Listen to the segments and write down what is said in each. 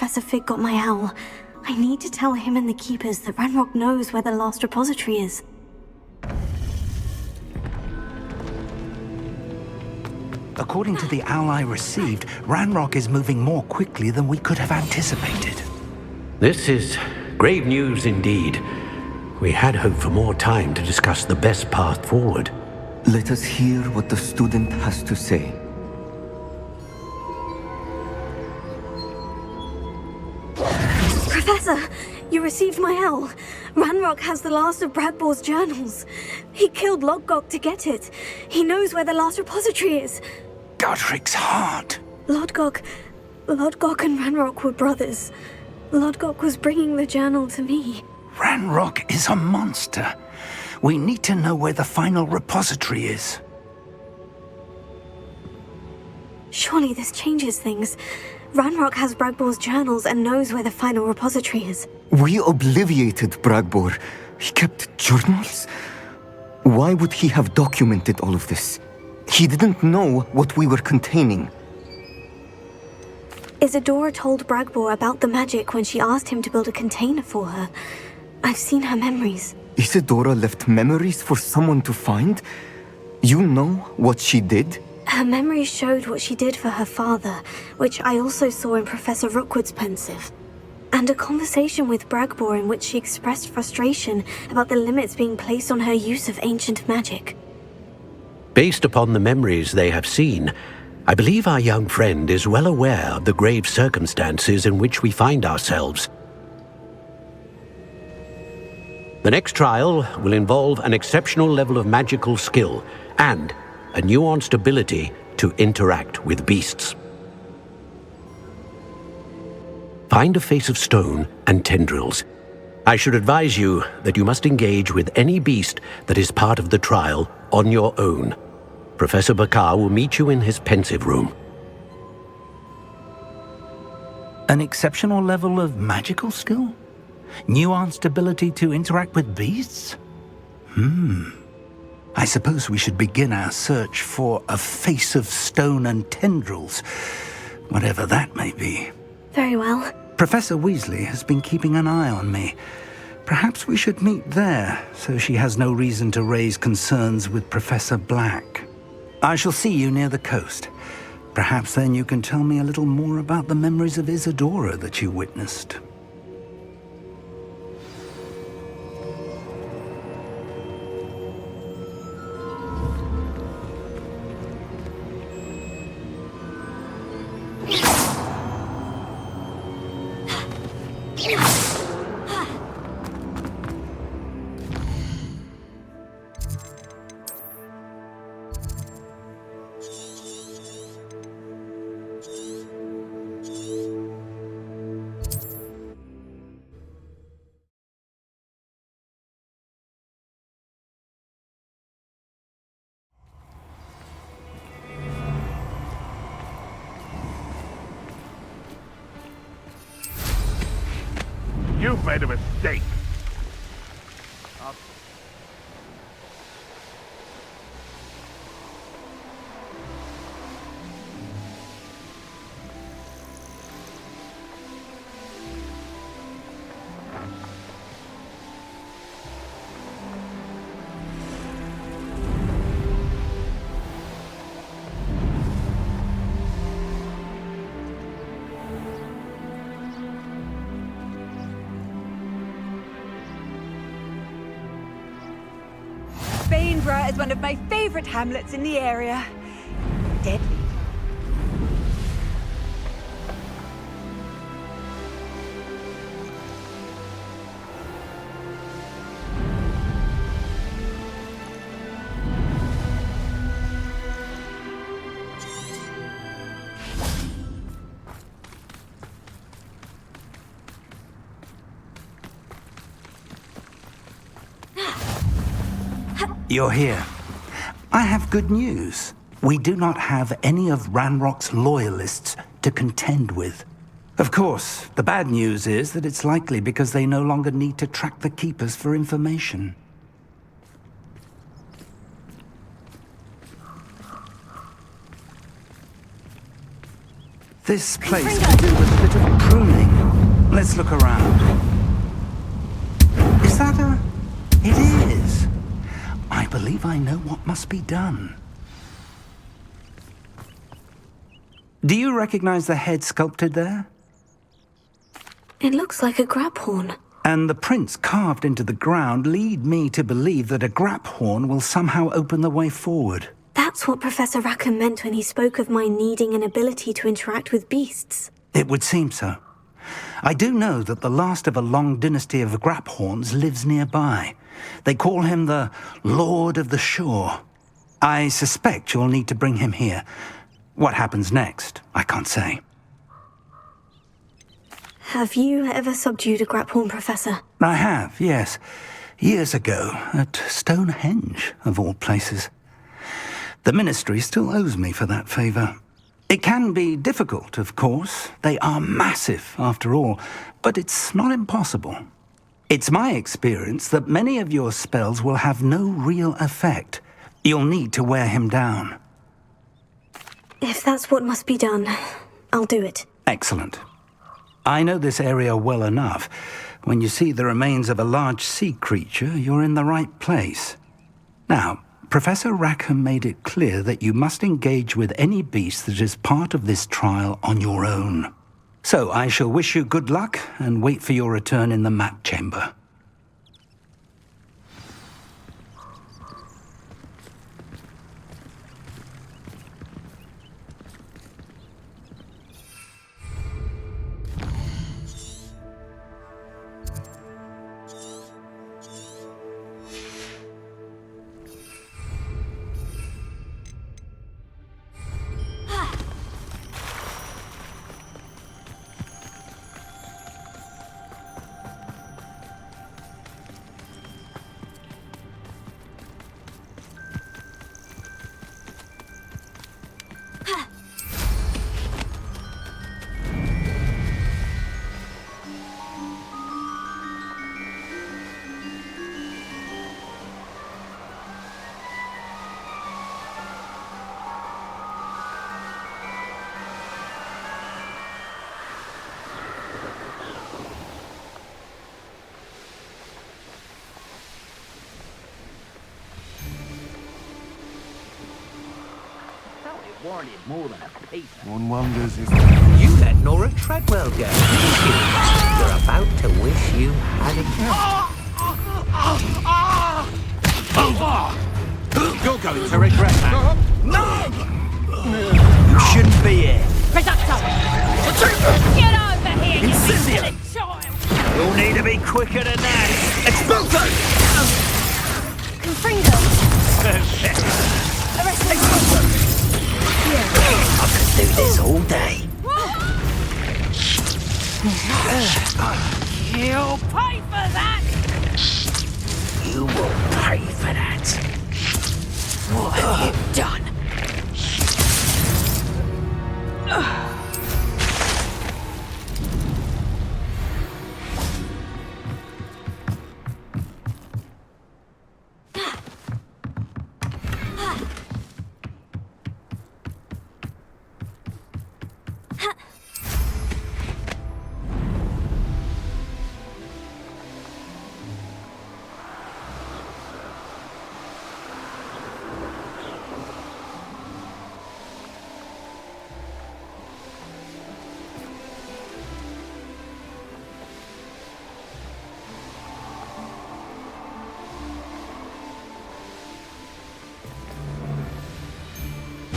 Professor Fig got my owl. I need to tell him and the Keepers that Ranrock knows where the last repository is. According to the owl I received, Ranrock is moving more quickly than we could have anticipated. This is grave news indeed. We had hoped for more time to discuss the best path forward. Let us hear what the student has to say. Professor, you received my owl. Ranrock has the last of Bradbor's journals. He killed Lodgok to get it. He knows where the last repository is. Godric's heart. Lodgok and Ranrock were brothers. Lodgok was bringing the journal to me. Ranrock is a monster. We need to know where the final repository is. Surely this changes things. Ranrock has Bradbor's journals and knows where the final repository is. We obliviated Bradbor. He kept journals? Why would he have documented all of this? He didn't know what we were containing. Isadora told Bradbor about the magic when she asked him to build a container for her. I've seen her memories. Isadora left memories for someone to find? You know what she did? Her memories showed what she did for her father, which I also saw in Professor Rookwood's pensive. And a conversation with Bradbor in which she expressed frustration about the limits being placed on her use of ancient magic. Based upon the memories they have seen, I believe our young friend is well aware of the grave circumstances in which we find ourselves. The next trial will involve an exceptional level of magical skill and a nuanced ability to interact with beasts. Find a face of stone and tendrils. I should advise you that you must engage with any beast that is part of the trial on your own. Professor Bakar will meet you in his pensive room. An exceptional level of magical skill? Nuanced ability to interact with beasts? I suppose we should begin our search for a face of stone and tendrils, whatever that may be. Very well. Professor Weasley has been keeping an eye on me. Perhaps we should meet there, so she has no reason to raise concerns with Professor Black. I shall see you near the coast. Perhaps then you can tell me a little more about the memories of Isadora that you witnessed. You've made a mistake. Bainborough is one of my favorite hamlets in the area. Deadly. You're here. I have good news. We do not have any of Ranrock's loyalists to contend with. Of course, the bad news is that it's likely because they no longer need to track the Keepers for information. This place could do with a bit of pruning. Let's look around. Is that a... It is. I believe I know what must be done. Do you recognize the head sculpted there? It looks like a grab horn. And the prints carved into the ground lead me to believe that a grab horn will somehow open the way forward. That's what Professor Rackham meant when he spoke of my needing an ability to interact with beasts. It would seem so. I do know that the last of a long dynasty of Graphorns lives nearby. They call him the Lord of the Shore. I suspect you'll need to bring him here. What happens next, I can't say. Have you ever subdued a Graphorn, Professor? I have, yes. Years ago, at Stonehenge, of all places. The Ministry still owes me for that favor. It can be difficult, of course. They are massive, after all, but it's not impossible. It's my experience that many of your spells will have no real effect. You'll need to wear him down. If that's what must be done, I'll do it. Excellent. I know this area well enough. When you see the remains of a large sea creature, you're in the right place. Now, Professor Rackham made it clear that you must engage with any beast that is part of this trial on your own. So I shall wish you good luck and wait for your return in the map chamber. Wanted more than a piece. One wonders if... You let Nora Treadwell go. You're about to wish you had it. You're going to regret that. You shouldn't be here. Reducto! Get over here, you silly child! You'll need to be quicker than that. Expulso! Confringo! Expulso! I could do this all day. You'll pay for that! You will pay for that. What have you done?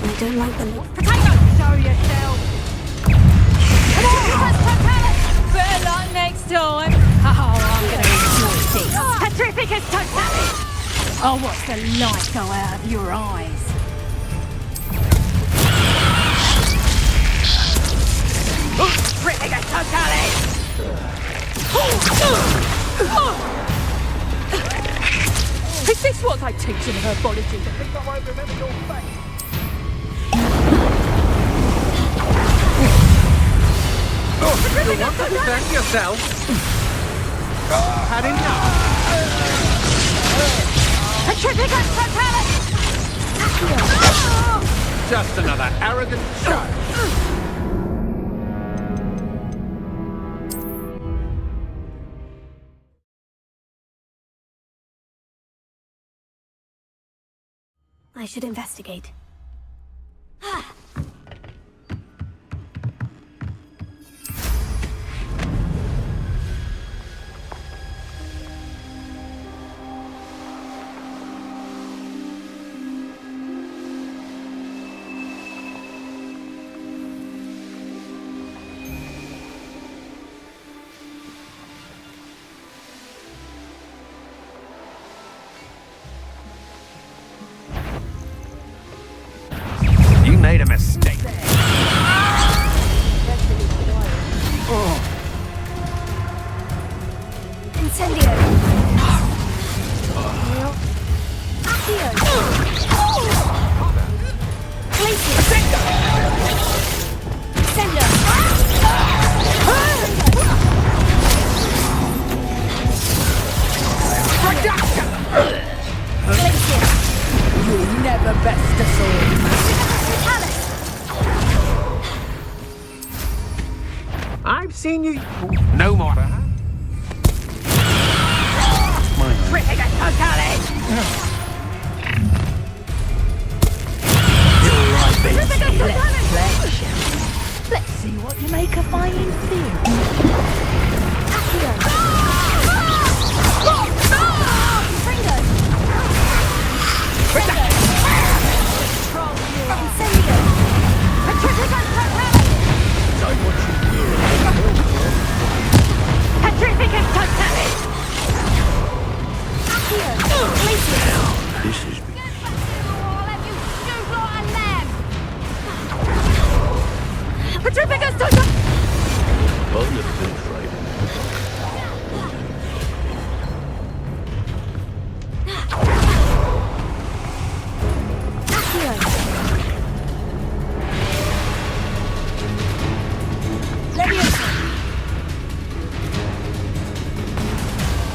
I don't like the look. Potato! Show yourself! Come on, Potato! Better luck next time! Oh, I'm gonna enjoy this. Petrificus Totalis! I'll watch the light go out of your eyes. Petrificus Totalis! Is this what I teach in herbology? I think I won't remember your face. You want to defend yourself? Had enough? Petrificus Totalis! Just another arrogant show. I should investigate. You made a mistake. Incendio! Accio! Glacier! Sender! Glacier! You never best a sword. I've seen you. No more. Let's see what you make of my inferior. This is I've never been afraid.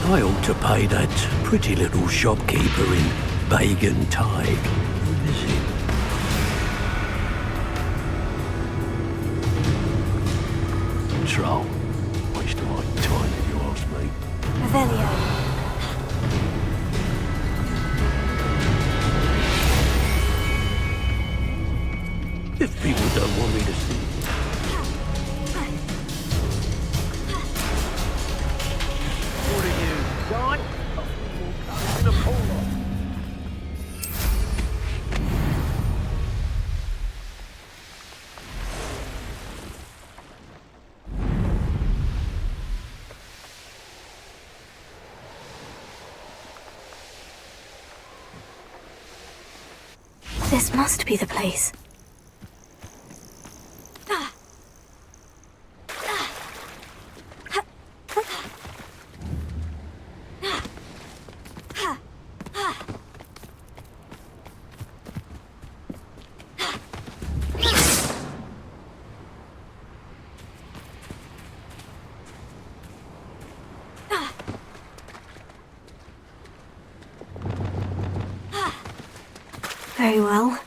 I ought to pay that pretty little shopkeeper in Bagan Tide a visit. Troll. Waste of my time if you ask me. Revelio. If people don't want me to see What are you, John? In a polo. This must be the place. Very well.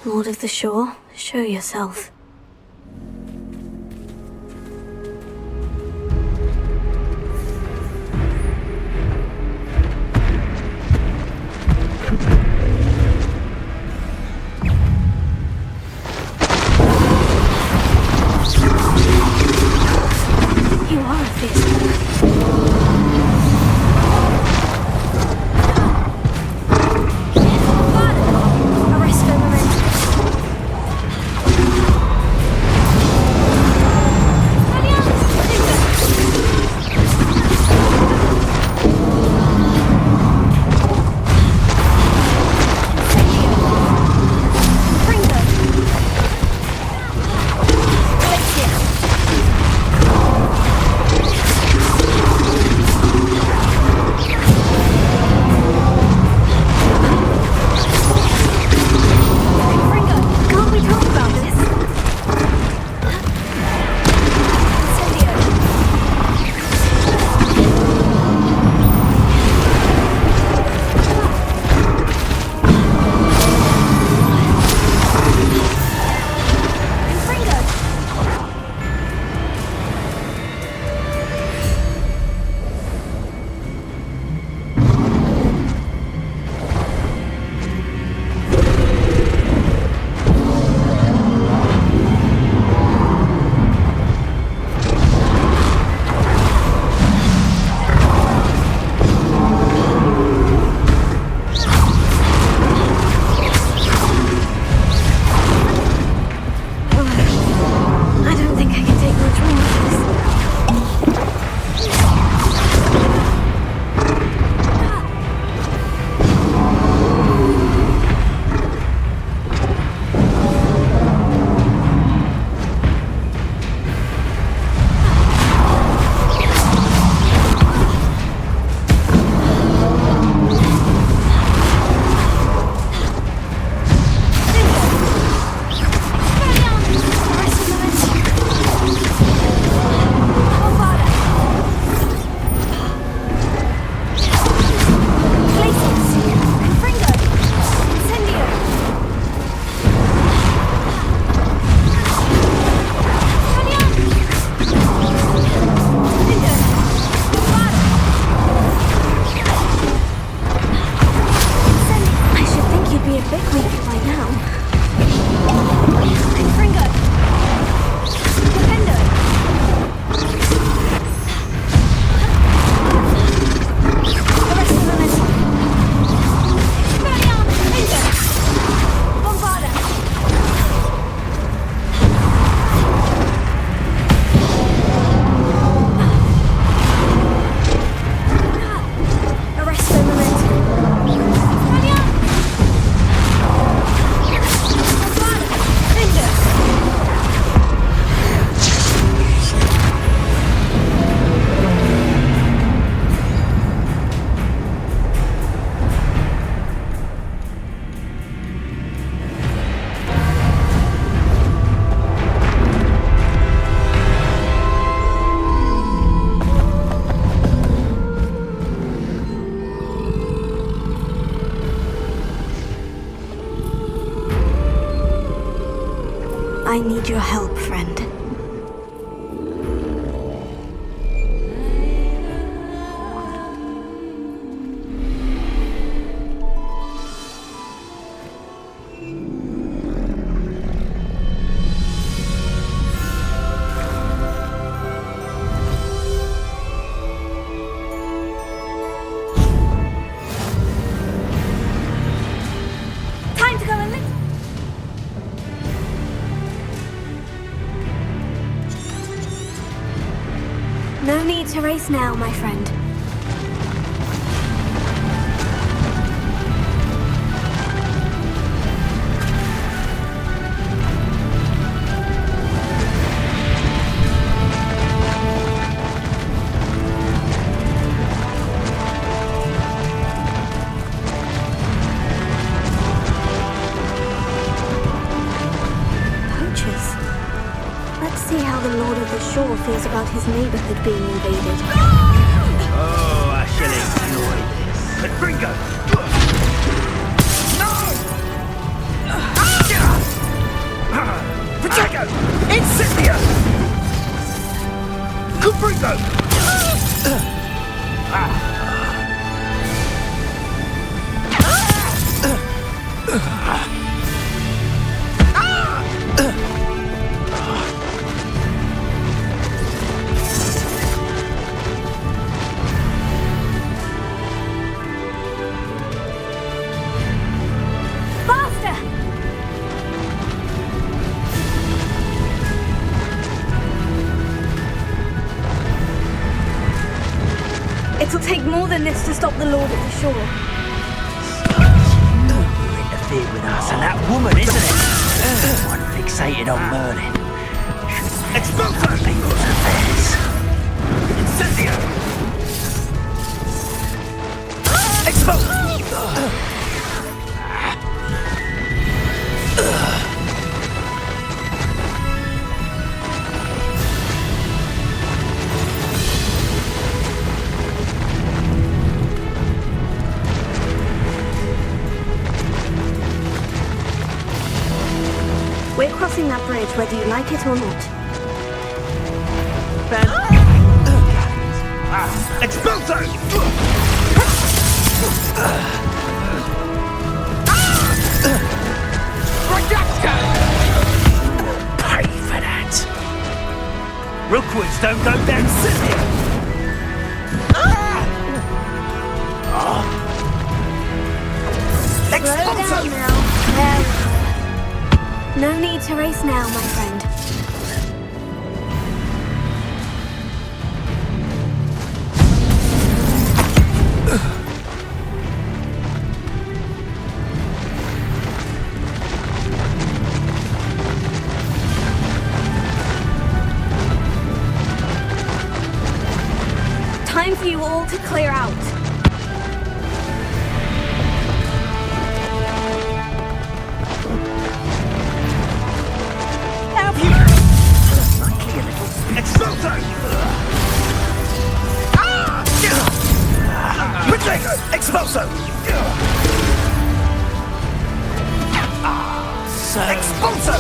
Lord of the Shore, show yourself. You are a fierce Arresto momentum. I need your help, friend. Time to go a little. No need to race now, my friend. Poachers. Let's see how the Lord of the Shore feels about his neighborhood being invaded. Oh, I shall enjoy this. Gringo! Protego! Incendio! Gringo! Faster! It'll take more than this to stop the Lord of the Shore. You interfered with us and that woman, isn't it? One fixated on Merlin. Expulso! People's affairs. Incendio! Expulso! We're crossing that bridge whether you like it or not. Expulso! Pay for that. Rookwoods don't go down Scythia. Slow down now. There we go. No need to race now, my friend. Time for you all to clear out. Expulso! Protego! Expulso! Expulso!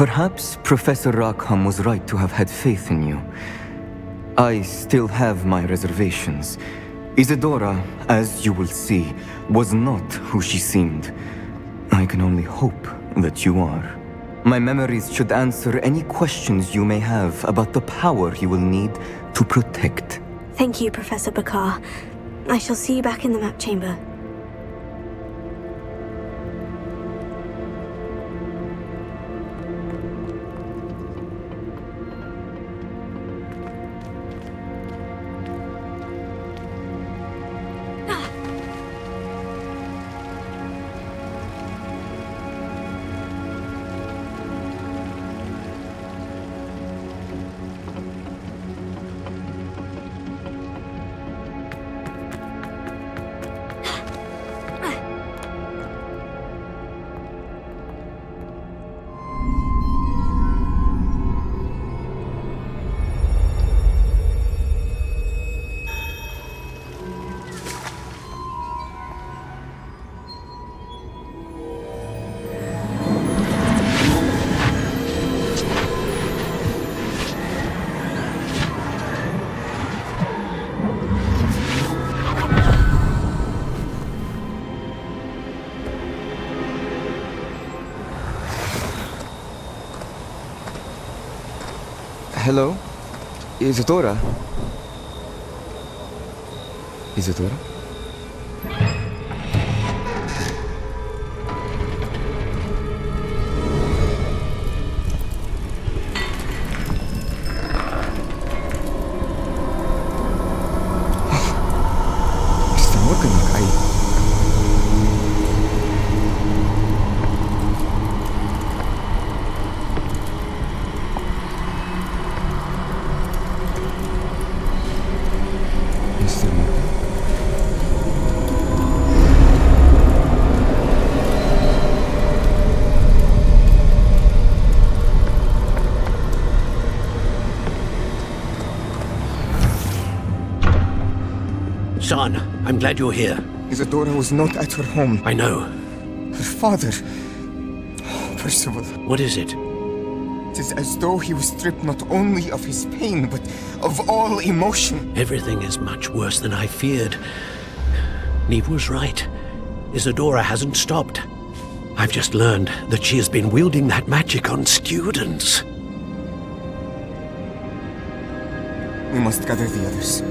Perhaps Professor Rackham was right to have had faith in you. I still have my reservations. Isadora, as you will see, was not who she seemed. I can only hope that you are. My memories should answer any questions you may have about the power you will need to protect. Thank you, Professor Bakar. I shall see you back in the map chamber. Hello? Isadora? Isadora? Mr. Morgan, Mr. Morgan? Son, I'm glad you're here. Isadora was not at her home. I know. Her father... Percival. What is it? It is as though he was stripped not only of his pain, but of all emotion. Everything is much worse than I feared. Neve was right. Isadora hasn't stopped. I've just learned that she has been wielding that magic on students. We must gather the others.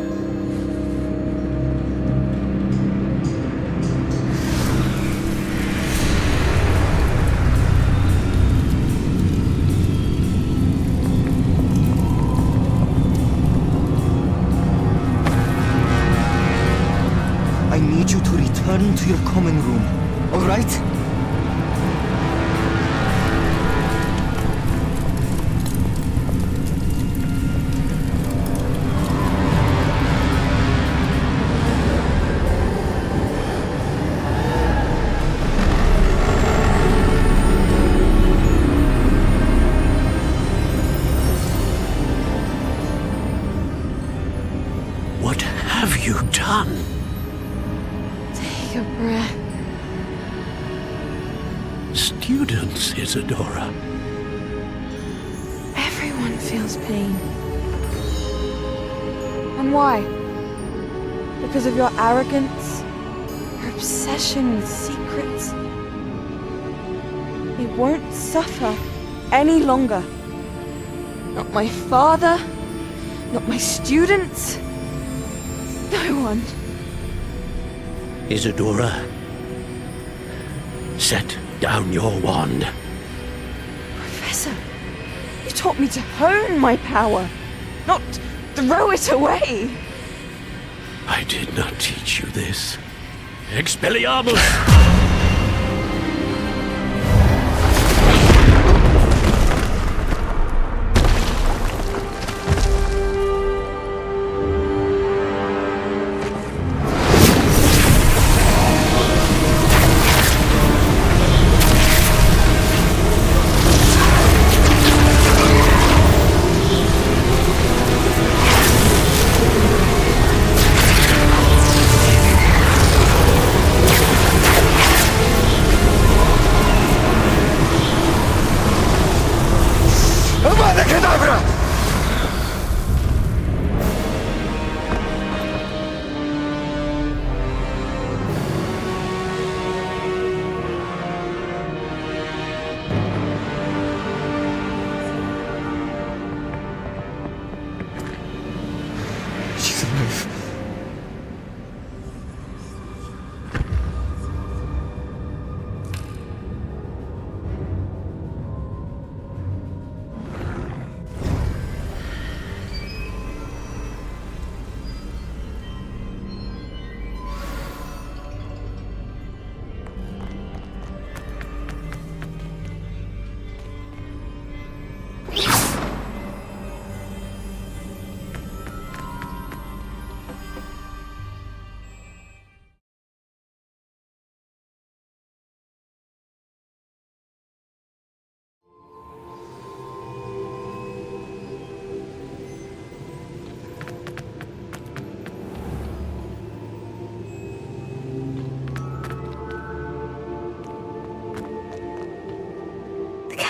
I need you to return to your common room, all right? What have you done? Take a breath. Students, Isadora. Everyone feels pain. And why? Because of your arrogance? Your obsession with secrets? They won't suffer any longer. Not my father, not my students, no one. Isadora, set down your wand. Professor, you taught me to hone my power, not throw it away. I did not teach you this. Expelliarmus!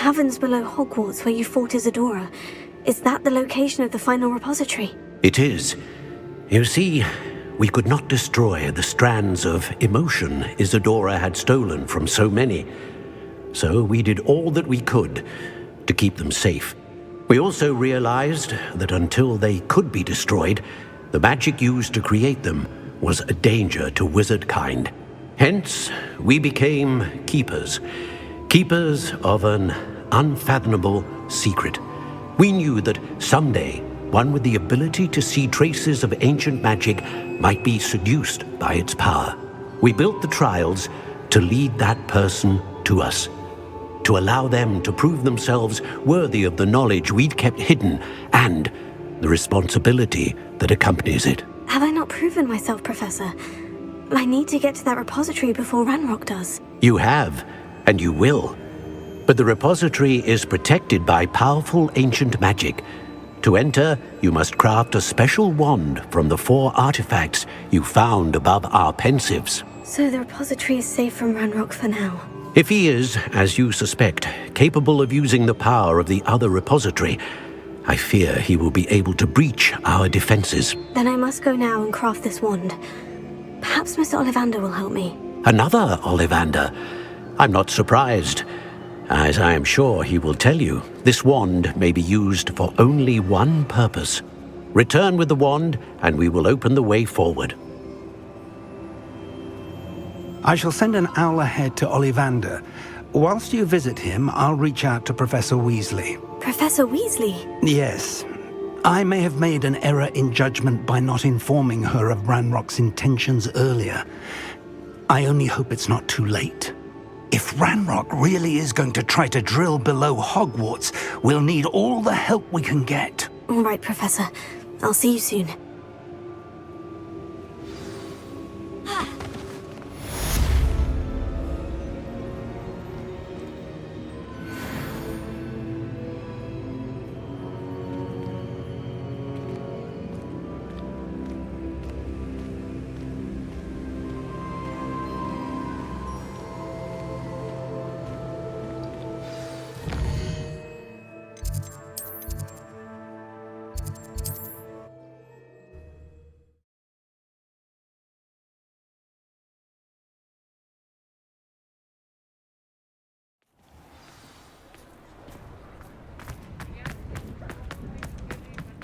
caverns below Hogwarts where you fought Isadora. Is that the location of the final repository? It is. You see, we could not destroy the strands of emotion Isadora had stolen from so many. So we did all that we could to keep them safe. We also realized that until they could be destroyed, the magic used to create them was a danger to wizard kind. Hence, we became keepers. Keepers of an unfathomable secret. We knew that someday, one with the ability to see traces of ancient magic might be seduced by its power. We built the trials to lead that person to us, to allow them to prove themselves worthy of the knowledge we'd kept hidden and the responsibility that accompanies it. Have I not proven myself, Professor? I need to get to that repository before Ranrock does. You have, and you will. But the repository is protected by powerful ancient magic. To enter, you must craft a special wand from the 4 artifacts you found above our pensives. So the repository is safe from Ranrock for now. If he is, as you suspect, capable of using the power of the other repository, I fear he will be able to breach our defenses. Then I must go now and craft this wand. Perhaps Mr. Ollivander will help me. Another Ollivander? I'm not surprised. As I am sure he will tell you, this wand may be used for only one purpose. Return with the wand, and we will open the way forward. I shall send an owl ahead to Ollivander. Whilst you visit him, I'll reach out to Professor Weasley. Professor Weasley? Yes. I may have made an error in judgment by not informing her of Ranrock's intentions earlier. I only hope it's not too late. If Ranrock really is going to try to drill below Hogwarts, we'll need all the help we can get. All right, Professor. I'll see you soon.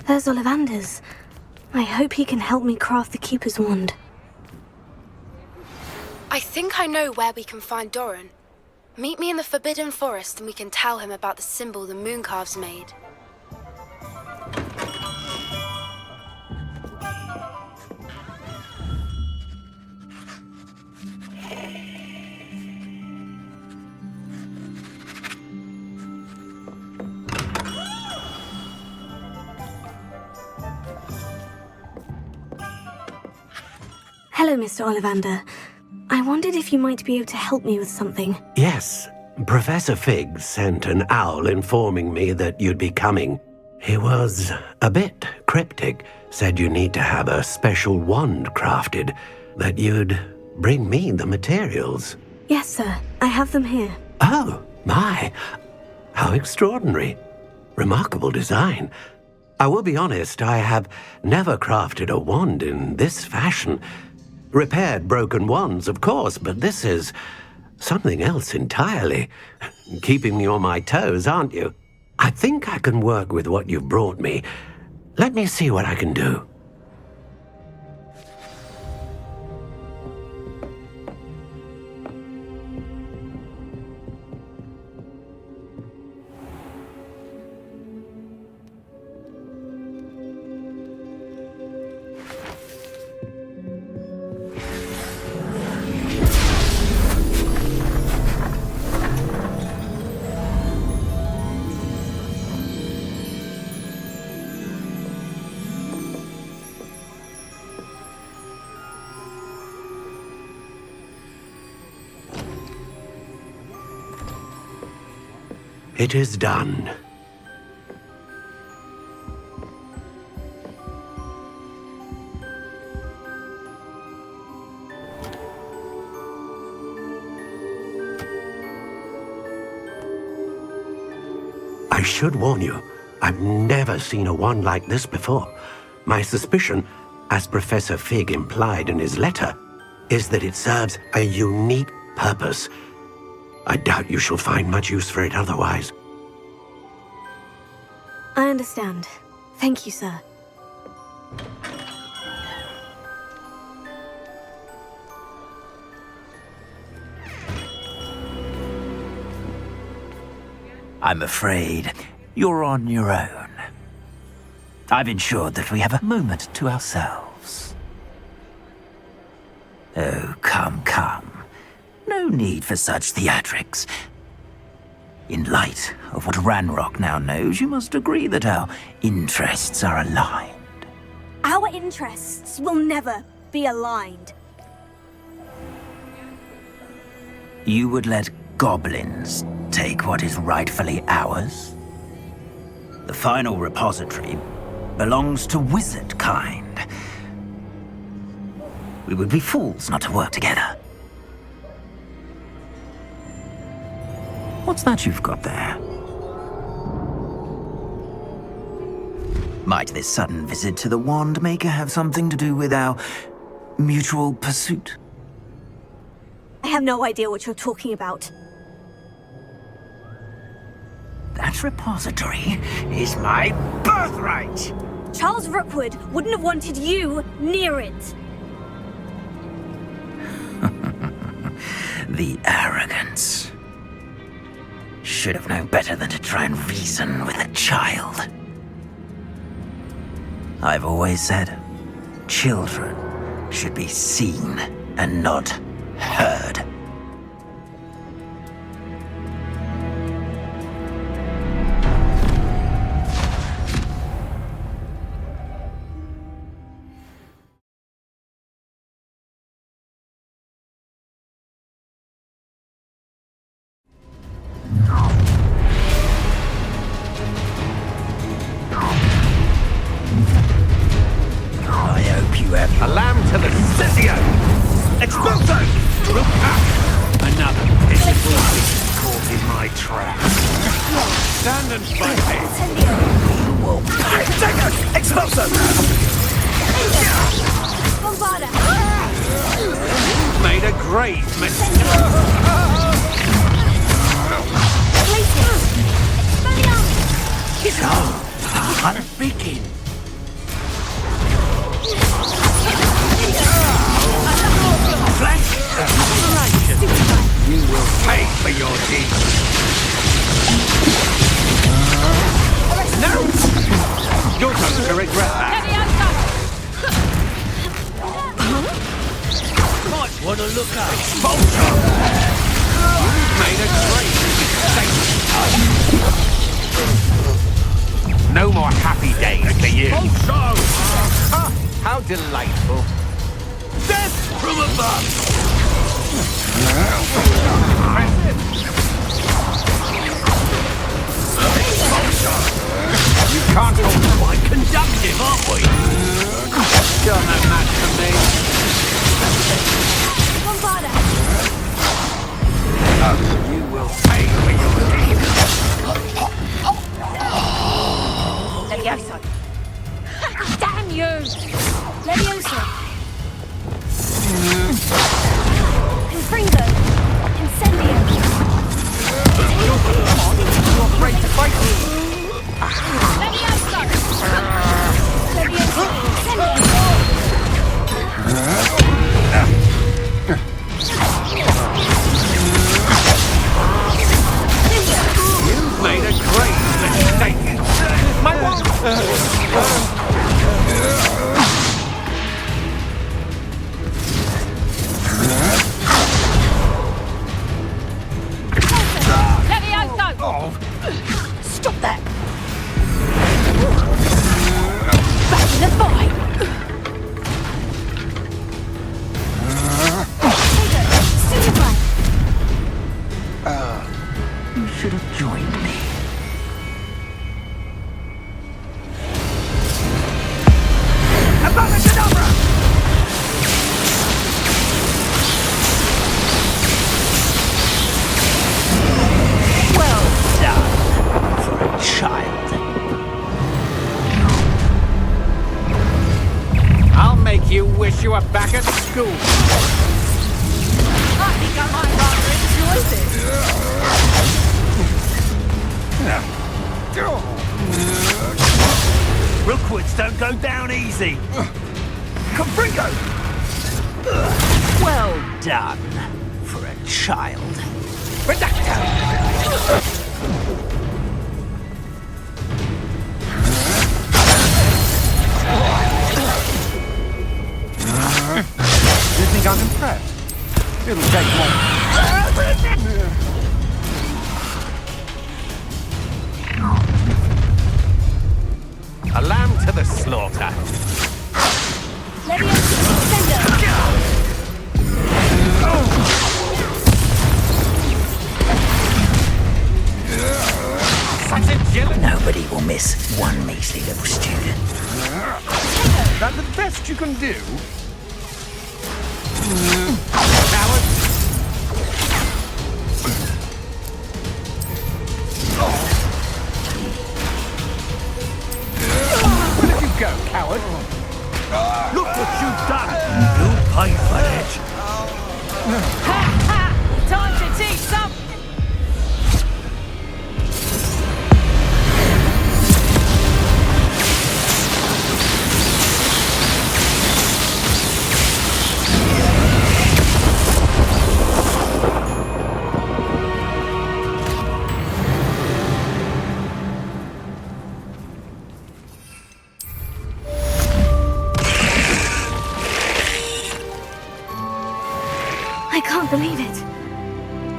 There's Ollivander's. I hope he can help me craft the Keeper's Wand. I think I know where we can find Doran. Meet me in the Forbidden Forest and we can tell him about the symbol the Mooncalves made. Hello, Mr. Ollivander. I wondered if you might be able to help me with something. Yes, Professor Fig sent an owl informing me that you'd be coming. He was a bit cryptic, said you need to have a special wand crafted, that you'd bring me the materials. Yes, sir. I have them here. Oh, my. How extraordinary. Remarkable design. I will be honest, I have never crafted a wand in this fashion. Repaired broken wands, of course, but this is something else entirely. Keeping me on my toes, aren't you? I think I can work with what you've brought me. Let me see what I can do. It is done. I should warn you, I've never seen a wand like this before. My suspicion, as Professor Fig implied in his letter, is that it serves a unique purpose. I doubt you shall find much use for it otherwise. I understand. Thank you, sir. I'm afraid you're on your own. I've ensured that we have a moment to ourselves. Oh, come, come. No need for such theatrics. In light of what Ranrock now knows, you must agree that our interests are aligned. Our interests will never be aligned. You would let goblins take what is rightfully ours? The final repository belongs to wizard kind. We would be fools not to work together. What's that you've got there? Might this sudden visit to the Wand Maker have something to do with our mutual pursuit? I have no idea what you're talking about. That repository is my birthright! Charles Rookwood wouldn't have wanted you near it. The arrogance. Should have known better than to try and reason with a child. I've always said, children should be seen and not heard. A lamb to the Scythia! Expulso! Another pitiful beast caught in my trap. Stand and fight me! Take it! Expulso! Bombarda! Made a great mistake! I'm speaking. You will pay for your deeds! No! You're going to regret that! Might want to look up. Expulso! You've made a great mistake! No more happy days for you! Ah, how delightful. Death from above! You can't hold Quite conductive, aren't we? You're no match for me! Bombarda! You will pay for your deeds! Levioso! Damn you! Levioso! Confringo! Incendio! You're afraid to fight me. Levioso! Levioso! Incendio! You've made a great mistake! My wand! Levioso! Oh, Stop that! you wish you were back at school. I think I might rather enjoy this. Rookwoods don't go down easy. Confringo! Well done for a child. Redactor! You think I'm impressed? It'll take more. A lamb to the slaughter. Such agility. Nobody will miss one measly little student. That the best you can do? Coward! Where did you go, coward? Look what you've done! You'll pay for it! Ha ha! Time to teach some. I can't believe it.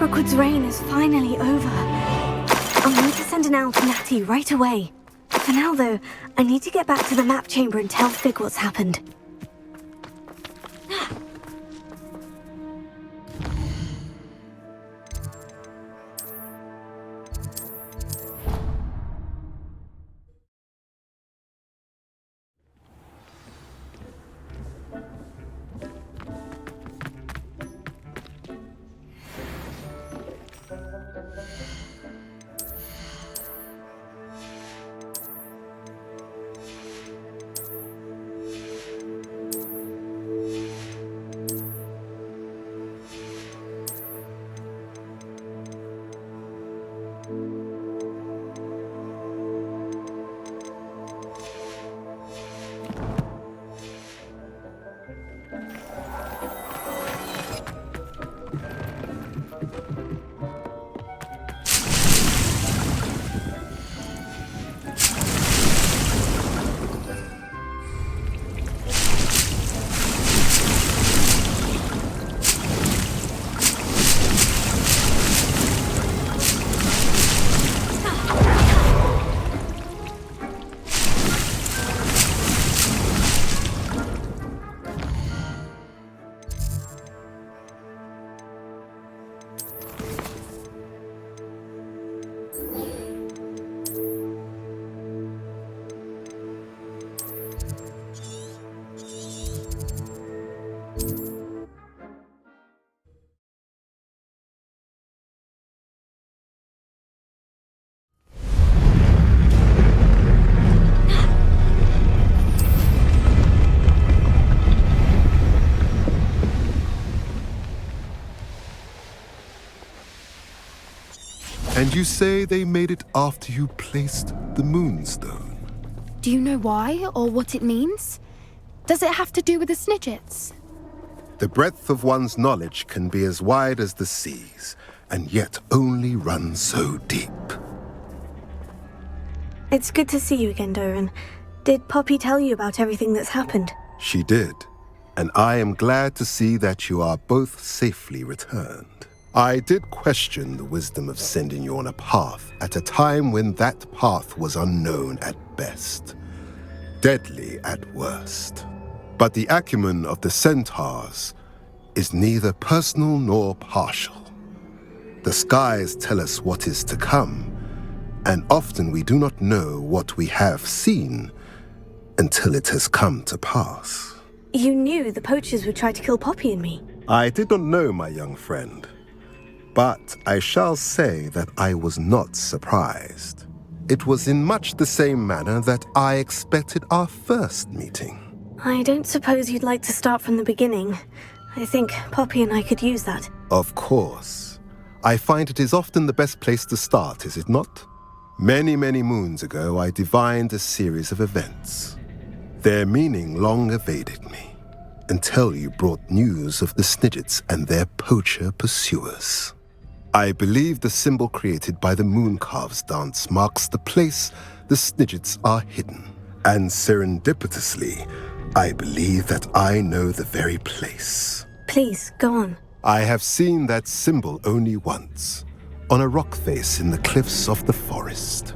Rookwood's reign is finally over. I'll need to send an owl to Natty right away. For now, though, I need to get back to the map chamber and tell Fig what's happened. And you say they made it after you placed the moonstone? Do you know why or what it means? Does it have to do with the Snidgets? The breadth of one's knowledge can be as wide as the seas, and yet only run so deep. It's good to see you again, Doran. Did Poppy tell you about everything that's happened? She did, and I am glad to see that you are both safely returned. I did question the wisdom of sending you on a path at a time when that path was unknown at best, deadly at worst. But the acumen of the centaurs is neither personal nor partial. The skies tell us what is to come, and often we do not know what we have seen until it has come to pass. You knew the poachers would try to kill Poppy and me. I did not know, my young friend, but I shall say that I was not surprised. It was in much the same manner that I expected our first meeting. I don't suppose you'd like to start from the beginning. I think Poppy and I could use that. Of course. I find it is often the best place to start, is it not? Many, many moons ago, I divined a series of events. Their meaning long evaded me, until you brought news of the Snidgets and their poacher pursuers. I believe the symbol created by the Mooncalves dance marks the place the Snidgets are hidden. And serendipitously, I believe that I know the very place. Please, go on. I have seen that symbol only once, on a rock face in the cliffs of the forest.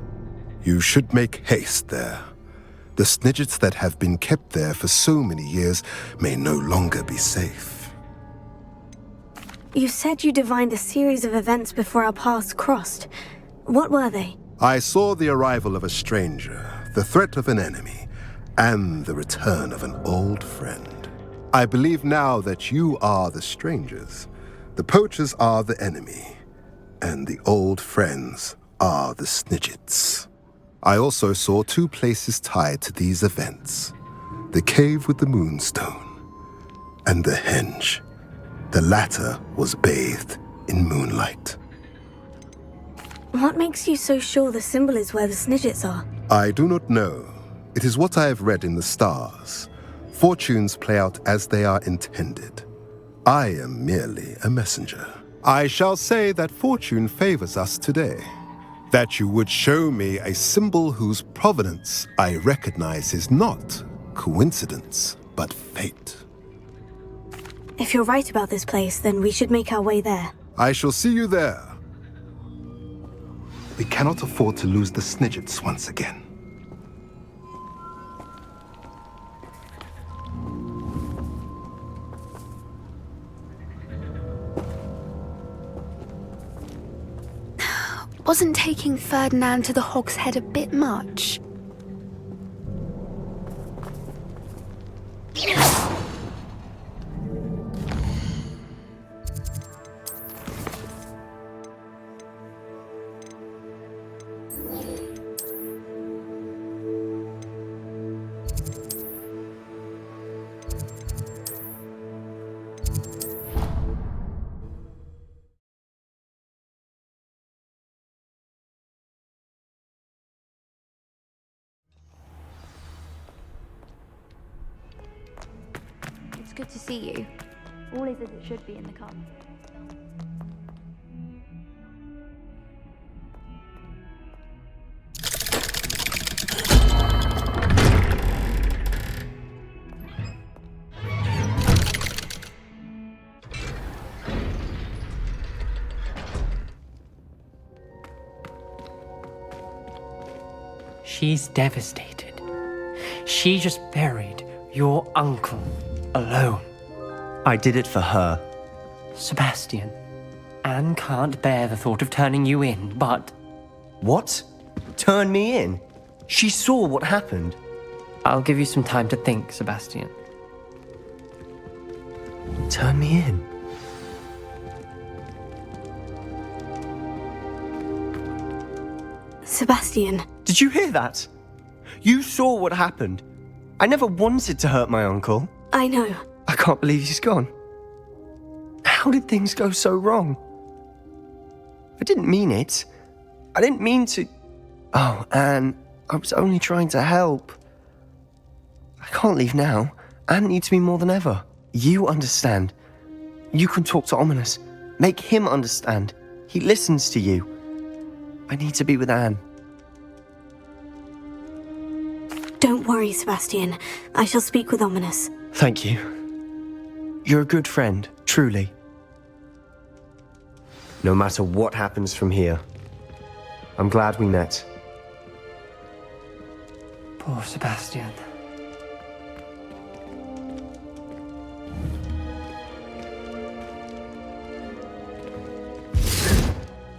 You should make haste there. The Snidgets that have been kept there for so many years may no longer be safe. You said you divined a series of events before our paths crossed. What were they? I saw the arrival of a stranger, the threat of an enemy, and the return of an old friend. I believe now that you are the strangers, the poachers are the enemy, and the old friends are the Snidgets. I also saw two places tied to these events, the cave with the moonstone and the henge. The latter was bathed in moonlight. What makes you so sure the symbol is where the Snidgets are? I do not know. It is what I have read in the stars. Fortunes play out as they are intended. I am merely a messenger. I shall say that fortune favors us today. That you would show me a symbol whose provenance I recognize is not coincidence, but fate. If you're right about this place, then we should make our way there. I shall see you there. We cannot afford to lose the Snidgets once again. Wasn't taking Ferdinand to the Hog's Head a bit much? It's good to see you. All is as it should be in the cup. She's devastated. She just buried your uncle alone. I did it for her. Sebastian, Anne can't bear the thought of turning you in, but... What? Turn me in? She saw what happened. I'll give you some time to think, Sebastian. Turn me in? Sebastian. Did you hear that? You saw what happened. I never wanted to hurt my uncle. I know. I can't believe he's gone. How did things go so wrong? I didn't mean it. I didn't mean to... Oh, Anne, I was only trying to help. I can't leave now. Anne needs me more than ever. You understand. You can talk to Ominous. Make him understand. He listens to you. I need to be with Anne. Don't worry, Sebastian. I shall speak with Ominous. Thank you. You're a good friend, truly. No matter what happens from here, I'm glad we met. Poor Sebastian.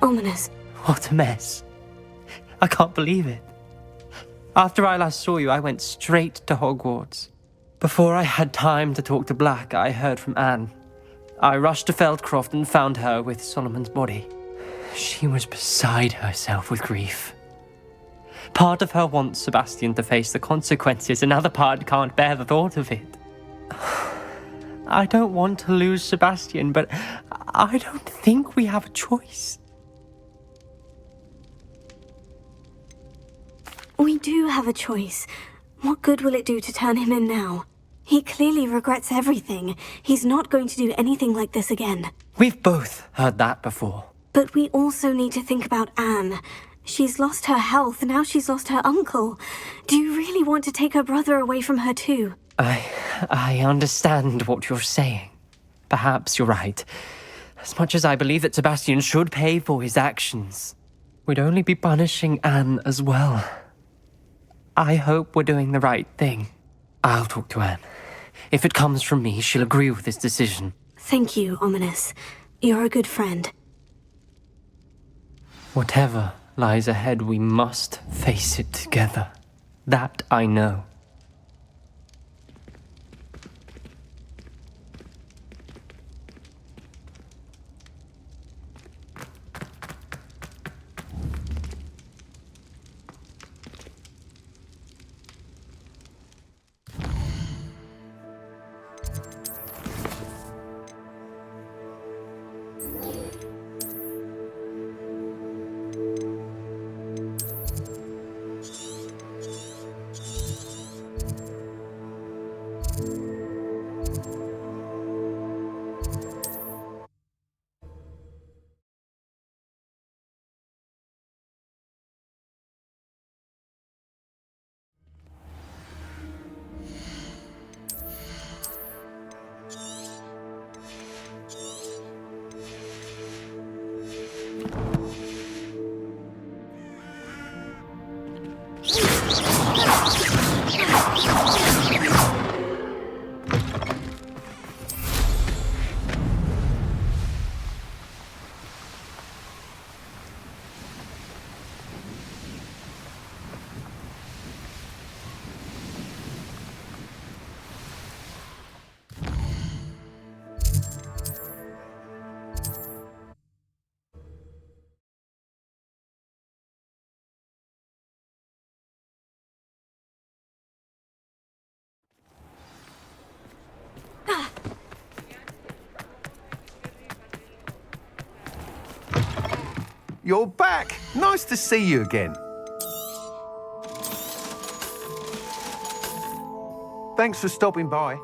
Ominous. What a mess. I can't believe it. After I last saw you, I went straight to Hogwarts. Before I had time to talk to Black, I heard from Anne. I rushed to Feldcroft and found her with Solomon's body. She was beside herself with grief. Part of her wants Sebastian to face the consequences, another part can't bear the thought of it. I don't want to lose Sebastian, but I don't think we have a choice. We do have a choice. What good will it do to turn him in now? He clearly regrets everything. He's not going to do anything like this again. We've both heard that before. But we also need to think about Anne. She's lost her health, now she's lost her uncle. Do you really want to take her brother away from her too? I understand what you're saying. Perhaps you're right. As much as I believe that Sebastian should pay for his actions, we'd only be punishing Anne as well. I hope we're doing the right thing. I'll talk to Anne. If it comes from me, she'll agree with this decision. Thank you, Ominous. You're a good friend. Whatever lies ahead, we must face it together. That I know. You're back! Nice to see you again. Thanks for stopping by.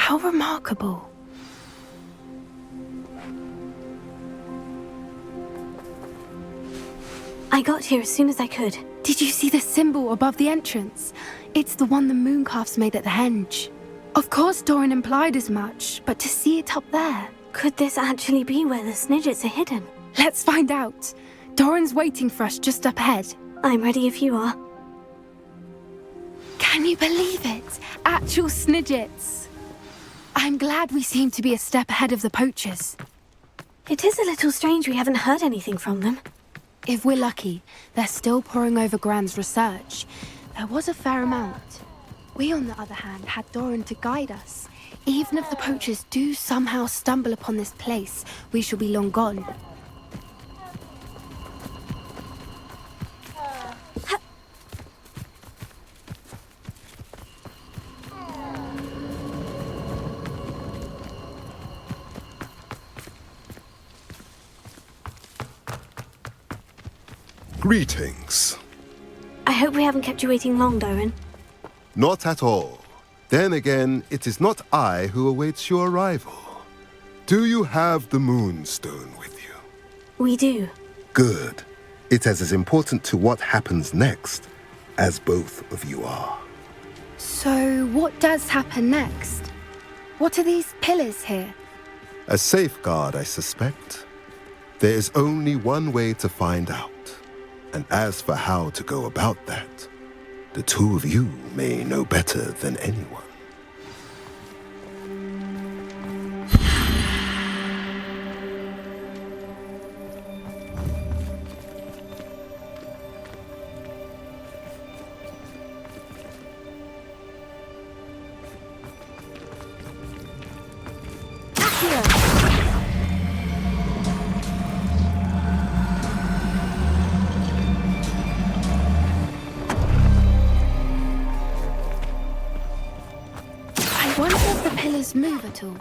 How remarkable. I got here as soon as I could. Did you see the symbol above the entrance? It's the one the mooncalves made at the henge. Of course Doran implied as much, but to see it up there... Could this actually be where the Snidgets are hidden? Let's find out. Doran's waiting for us just up ahead. I'm ready if you are. Can you believe it? Actual Snidgets. I'm glad we seem to be a step ahead of the poachers. It is a little strange we haven't heard anything from them. If we're lucky, they're still poring over Gran's research. There was a fair amount. We, on the other hand, had Doran to guide us. Even if the poachers do somehow stumble upon this place, we shall be long gone. Greetings. I hope we haven't kept you waiting long, Doran. Not at all. Then again, it is not I who awaits your arrival. Do you have the Moonstone with you? We do. Good. It is as important to what happens next as both of you are. So, what does happen next? What are these pillars here? A safeguard, I suspect. There is only one way to find out. And as for how to go about that, the two of you may know better than anyone. I wonder if the pillars move at all.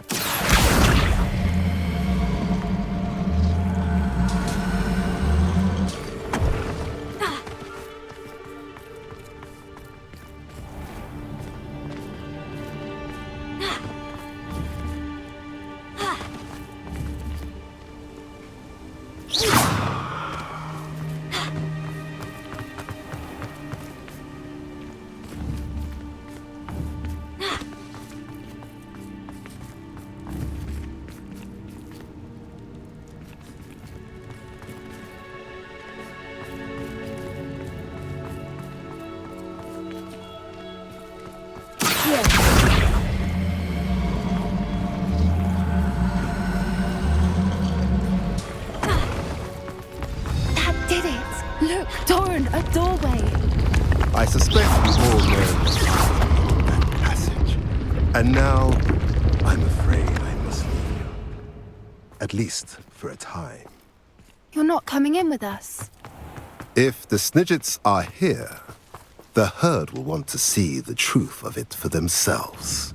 That did it! Look, Doran, a doorway! I suspect we all know that passage. And now, I'm afraid I must leave you. At least for a time. You're not coming in with us. If the Snidgets are here, the herd will want to see the truth of it for themselves.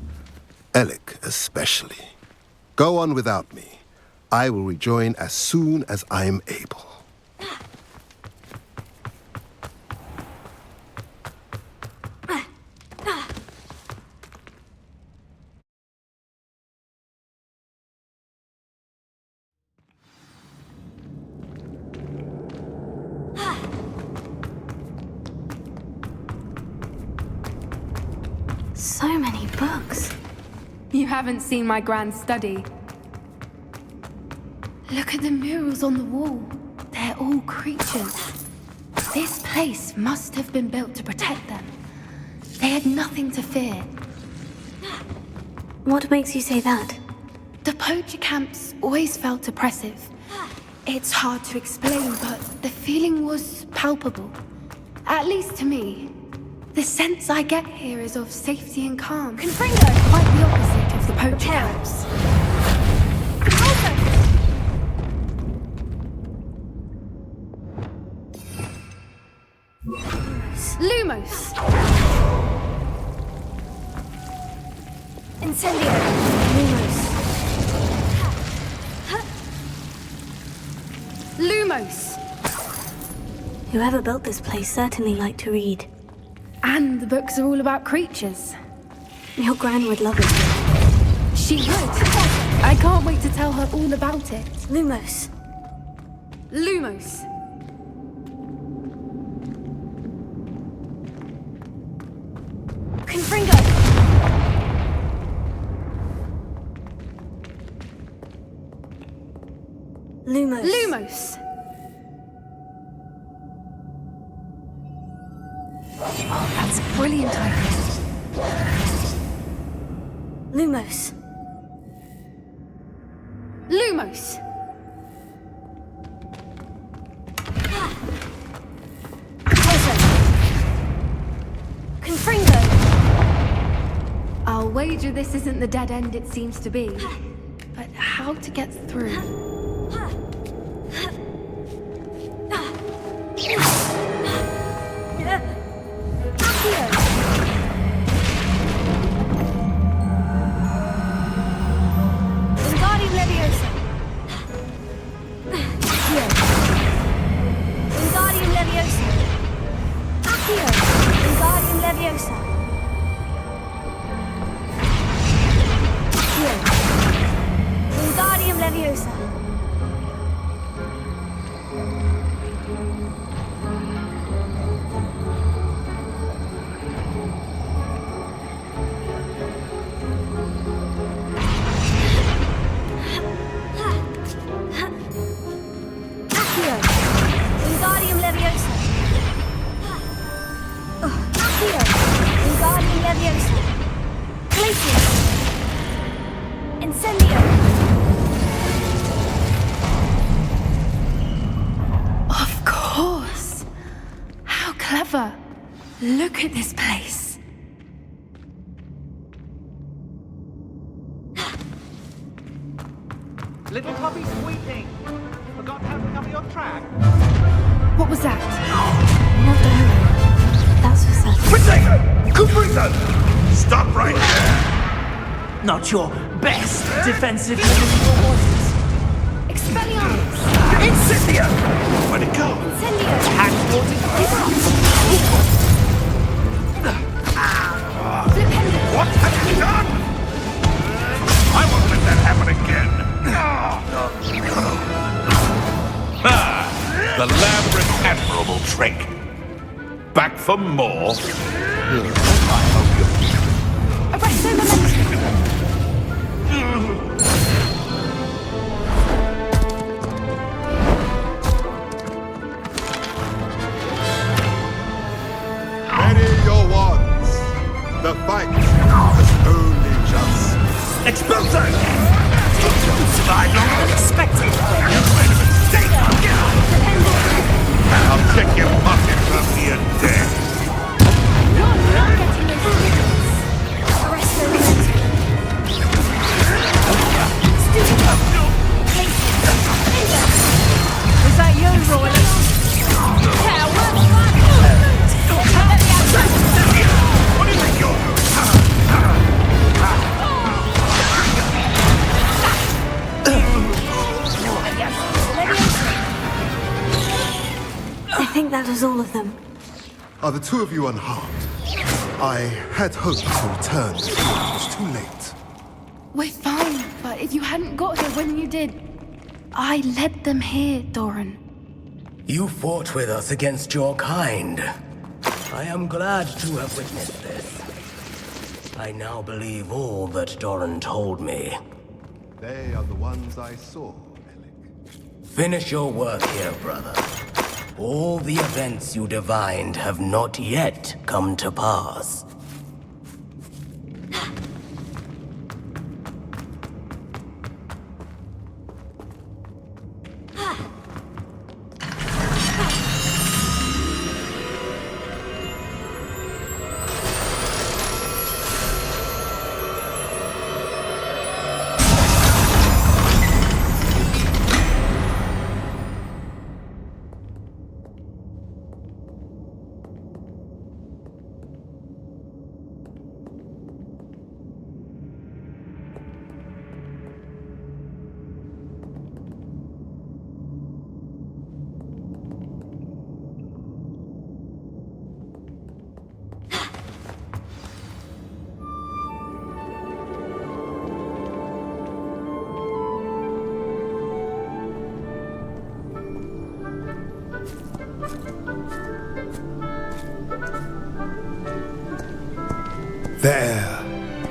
Alec especially. Go on without me. I will rejoin as soon as I am able. So many books. You haven't seen my grand study. Look at the murals on the wall. They're all creatures. This place must have been built to protect them. They had nothing to fear. What makes you say that? The poacher camps always felt oppressive. It's hard to explain, but the feeling was palpable. At least to me. The sense I get here is of safety and calm. Confringo! Quite the opposite of the poacher camps. Lumos! Incendio! Lumos. Lumos! Whoever built this place certainly liked to read. And the books are all about creatures. Your gran would love it. She would. I can't wait to tell her all about it. Lumos. Lumos. Confringo! Lumos. Lumos. Oh, that's a brilliant idea. Lumos. Lumos. Confringo! I'll wager this isn't the dead end it seems to be. But how to get through? Wingardium Leviosa! Leviosa! Glacius! Incendio! Of course! How clever! Look at this place. Little puppy squeaking. Forgot how to cover your track. What was that? Not Doran. That's for certain. Protect! Cuprito! Stop right there! Not your best defensive voices. Expelliarmus! Incendio! Where'd it go? Incendio! What have you done? I won't let that happen again. The Labyrinth admirable trick. Back for more? I hope you... Arresto momentum! Ready your wands. The fight is only just. Expulso! Survived longer than expected. You made a mistake. I'll check your pockets after you're dead. You're not getting those tickets. Arresto momentum. Was that you, Royal? What do you think you're doing? I think that was all of them. Are the two of you unharmed? I had hoped to return before it was too late. We're fine, but if you hadn't got here when you did, I led them here, Doran. You fought with us against your kind. I am glad to have witnessed this. I now believe all that Doran told me. They are the ones I saw, Alec. Finish your work here, brother. All the events you divined have not yet come to pass.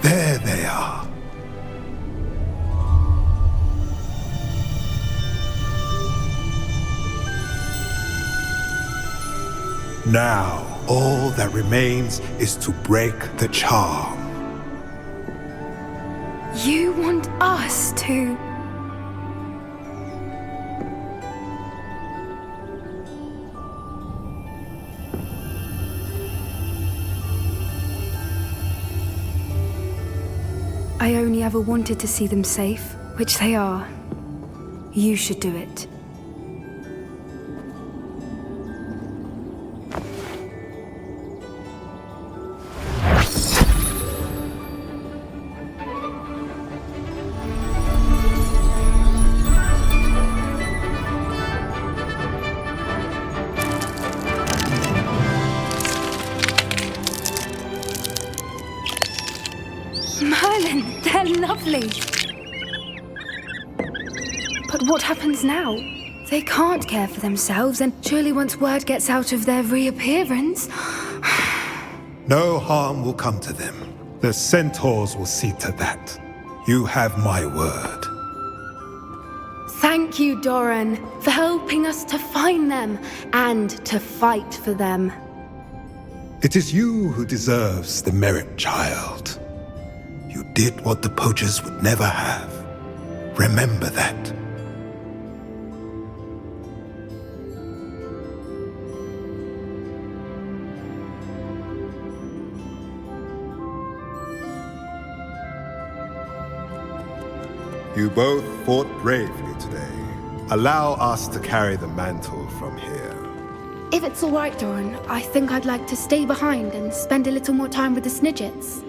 There they are. Now, all that remains is to break the charm. You want us to... I only ever wanted to see them safe, which they are. You should do it. Merlin, they're lovely. But what happens now? They can't care for themselves, and surely once word gets out of their reappearance... No harm will come to them. The centaurs will see to that. You have my word. Thank you, Doran, for helping us to find them and to fight for them. It is you who deserves the merit, child. You did what the poachers would never have. Remember that. You both fought bravely today. Allow us to carry the mantle from here. If it's all right, Doran, I think I'd like to stay behind and spend a little more time with the Snidgets.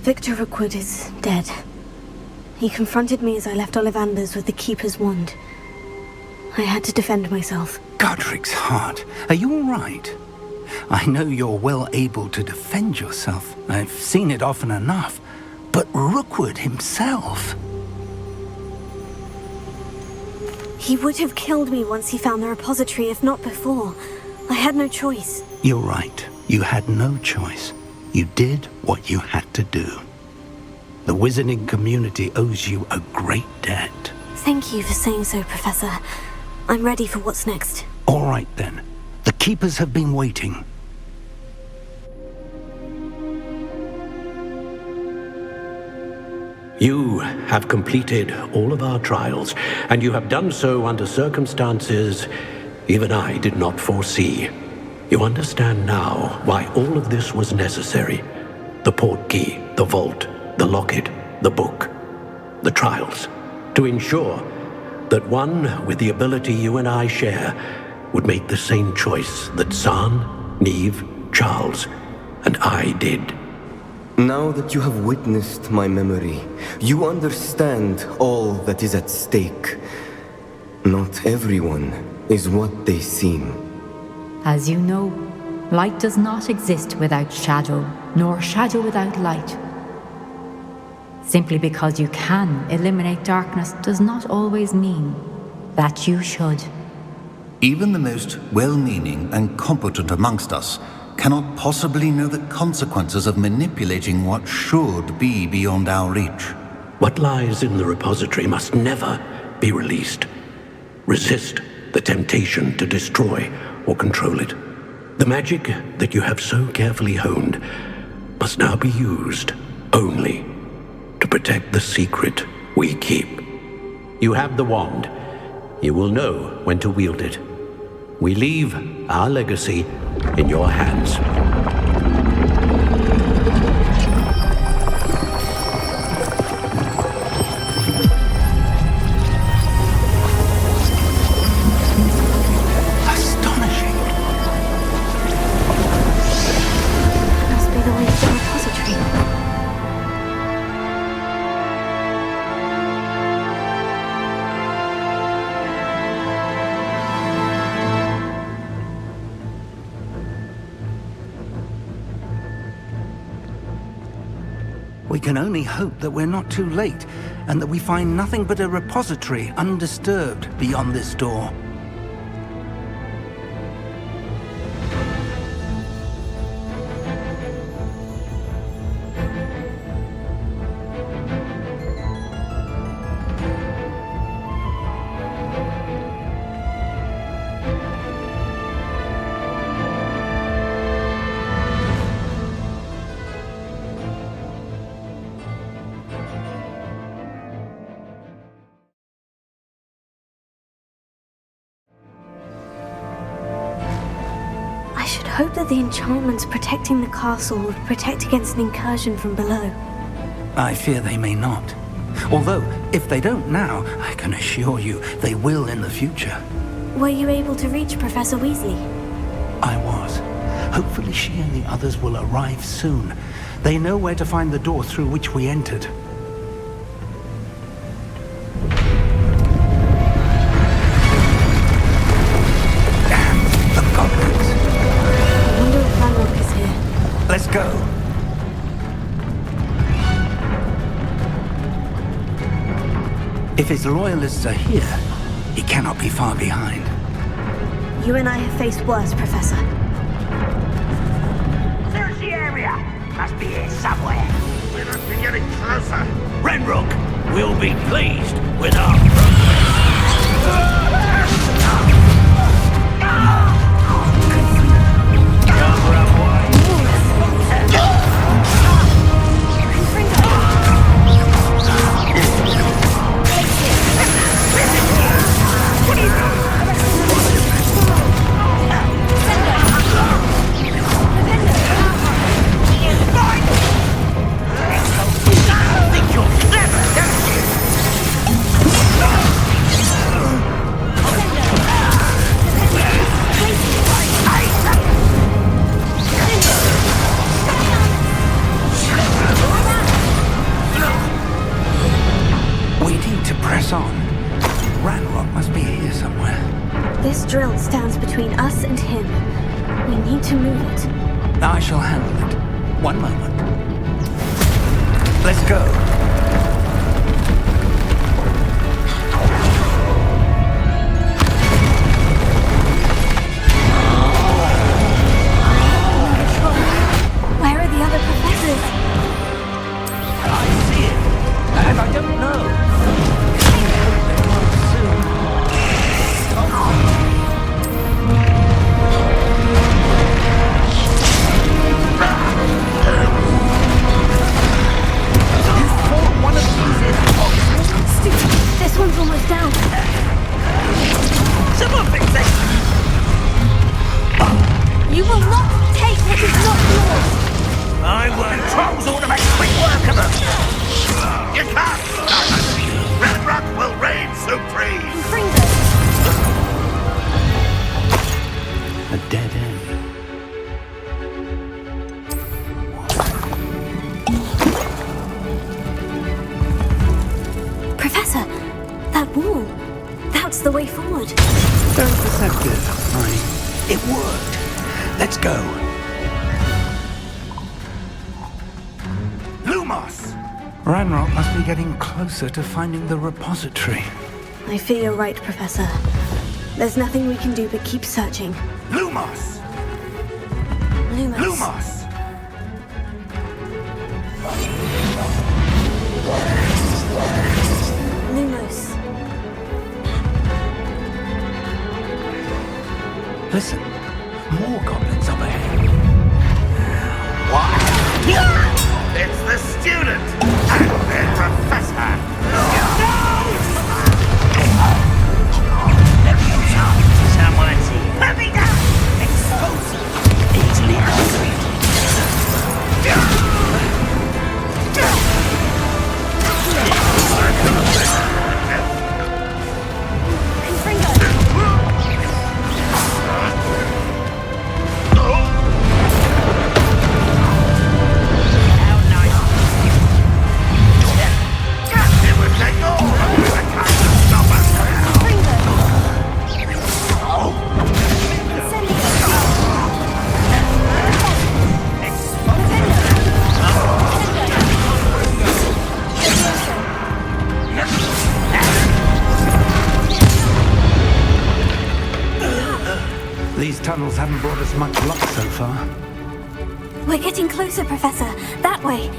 Victor Rookwood is dead. He confronted me as I left Ollivander's with the Keeper's wand. I had to defend myself. Godric's heart, are you all right? I know you're well able to defend yourself. I've seen it often enough. But Rookwood himself... He would have killed me once he found the repository, if not before. I had no choice. You're right. You had no choice. You did what you had to do. The wizarding community owes you a great debt. Thank you for saying so, Professor. I'm ready for what's next. All right, then. The Keepers have been waiting. You have completed all of our trials, and you have done so under circumstances even I did not foresee. You understand now why all of this was necessary. The portkey, the vault, the locket, the book, the trials. To ensure that one with the ability you and I share would make the same choice that San, Neve, Charles, and I did. Now that you have witnessed my memory, you understand all that is at stake. Not everyone is what they seem. As you know, light does not exist without shadow, nor shadow without light. Simply because you can eliminate darkness does not always mean that you should. Even the most well-meaning and competent amongst us cannot possibly know the consequences of manipulating what should be beyond our reach. What lies in the repository must never be released. Resist the temptation to destroy or control it. The magic that you have so carefully honed must now be used only to protect the secret we keep. You have the wand. You will know when to wield it. We leave our legacy in your hands. We can only hope that we're not too late, and that we find nothing but a repository undisturbed beyond this door. I hope that the enchantments protecting the castle will protect against an incursion from below. I fear they may not. Although, if they don't now, I can assure you they will in the future. Were you able to reach Professor Weasley? I was. Hopefully she and the others will arrive soon. They know where to find the door through which we entered. Let's go. If his loyalists are here, he cannot be far behind. You and I have faced worse, Professor. Search the area. Must be here somewhere. We must be getting closer. Ranrock will be pleased with our progress. This drill stands between us and him. We need to move it. I shall handle it. One moment. Let's go. Where are the other professors? I see it, and I don't know. This one's almost down. Someone fix it! You will not take what is not yours! I learned trolls ought to make quick work of them! You can't stop us! Ranrock will reign supreme! A dead end. Professor, that wall. That's the way forward. Very perceptive, Hermione. It worked. Let's go. Lumos! Ranrock must be getting closer to finding the repository. I fear you're right, Professor. There's nothing we can do but keep searching. Lumos! Lumos. Lumos! Lumos. Listen, more goblins are tunnels haven't brought us much luck so far. We're getting closer, Professor. That way.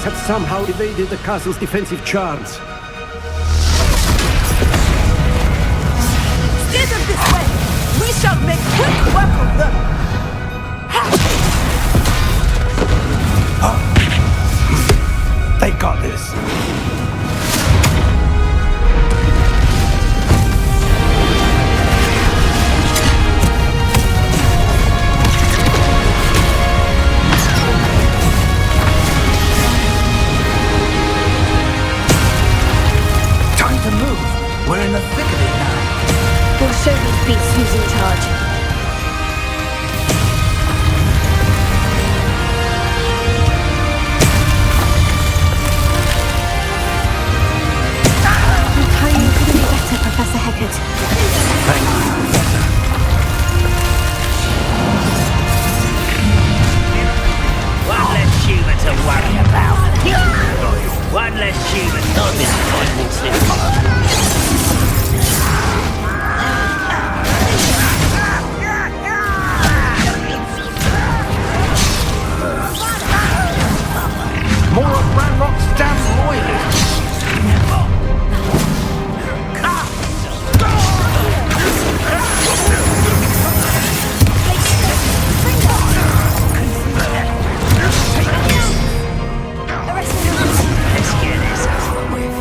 Have somehow evaded the castle's defensive charms. Steer them this way! We shall make quick work of them! They got this. We're in the thick of it now. We'll show these beasts who's in charge. Your timing couldn't be better, Professor Hecat. Thank you, Professor. One less human to worry about. One less human on this frightening city. More of Ranrock's damn loyalists. Let's get this over with.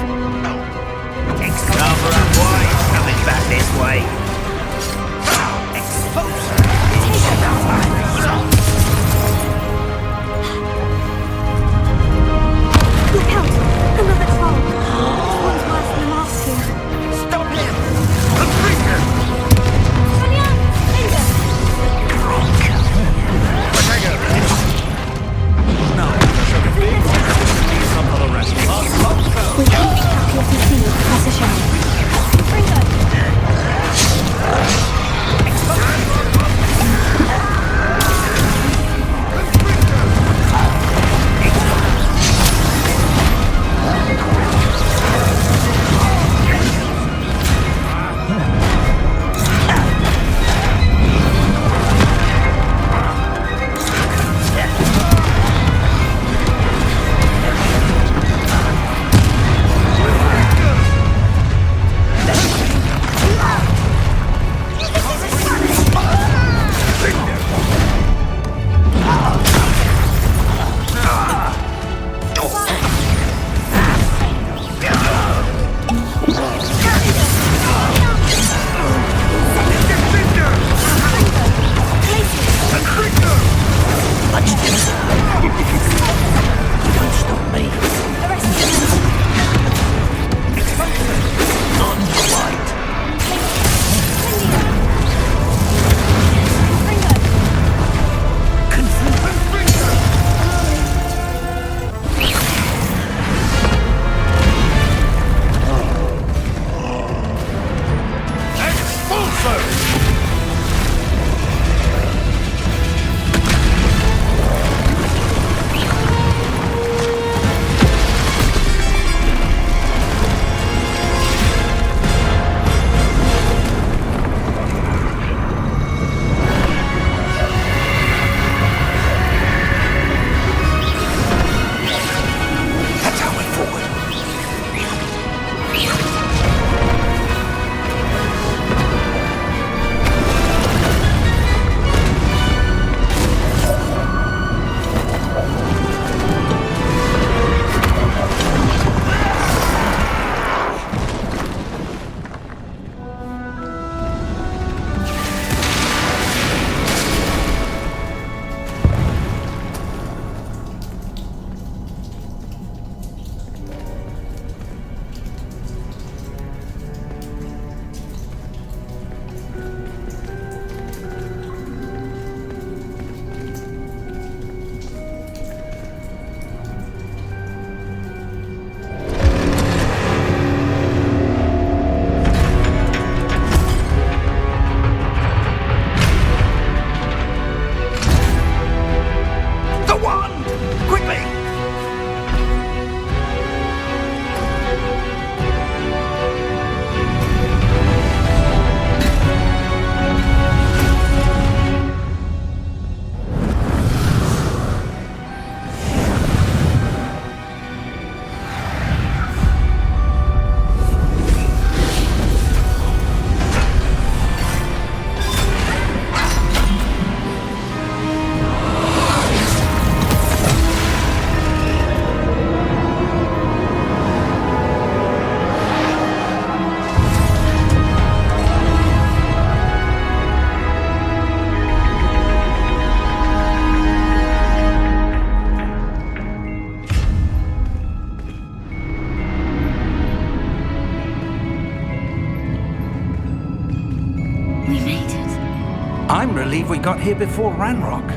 got here before Ranrock.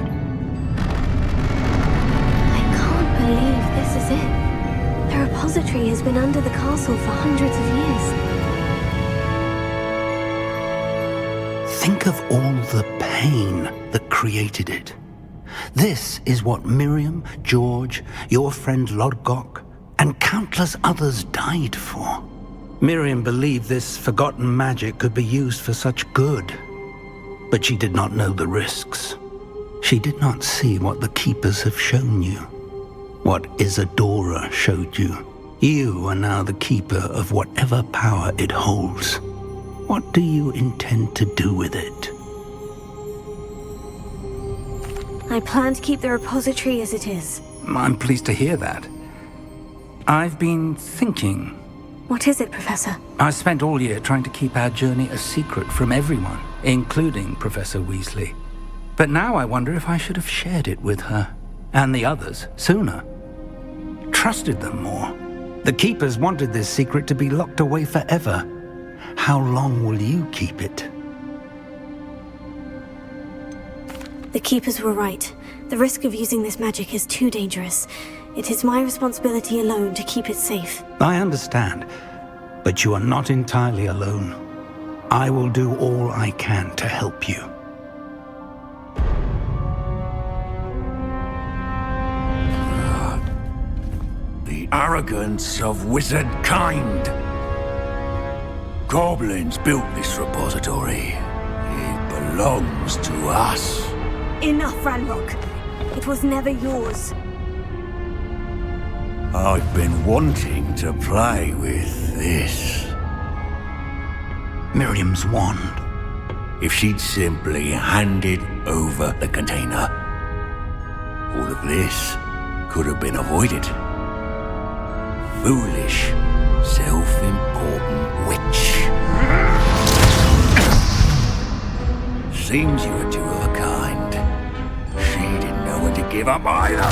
I can't believe this is it. The repository has been under the castle for hundreds of years. Think of all the pain that created it. This is what Miriam, George, your friend Lodgok, and countless others died for. Miriam believed this forgotten magic could be used for such good, but she did not know the risks. She did not see what the Keepers have shown you, what Isadora showed you. You are now the Keeper of whatever power it holds. What do you intend to do with it? I plan to keep the repository as it is. I'm pleased to hear that. I've been thinking. What is it, Professor? I spent all year trying to keep our journey a secret from everyone, including Professor Weasley. But now I wonder if I should have shared it with her, and the others, sooner. Trusted them more. The Keepers wanted this secret to be locked away forever. How long will you keep it? The Keepers were right. The risk of using this magic is too dangerous. It is my responsibility alone to keep it safe. I understand, but you are not entirely alone. I will do all I can to help you. The arrogance of wizard kind. Goblins built this repository. It belongs to us. Enough, Ranrock. It was never yours. I've been wanting to play with this. Miriam's wand. If she'd simply handed over the container, all of this could have been avoided. Foolish, self-important witch. Seems you were two of a kind. She didn't know when to give up either.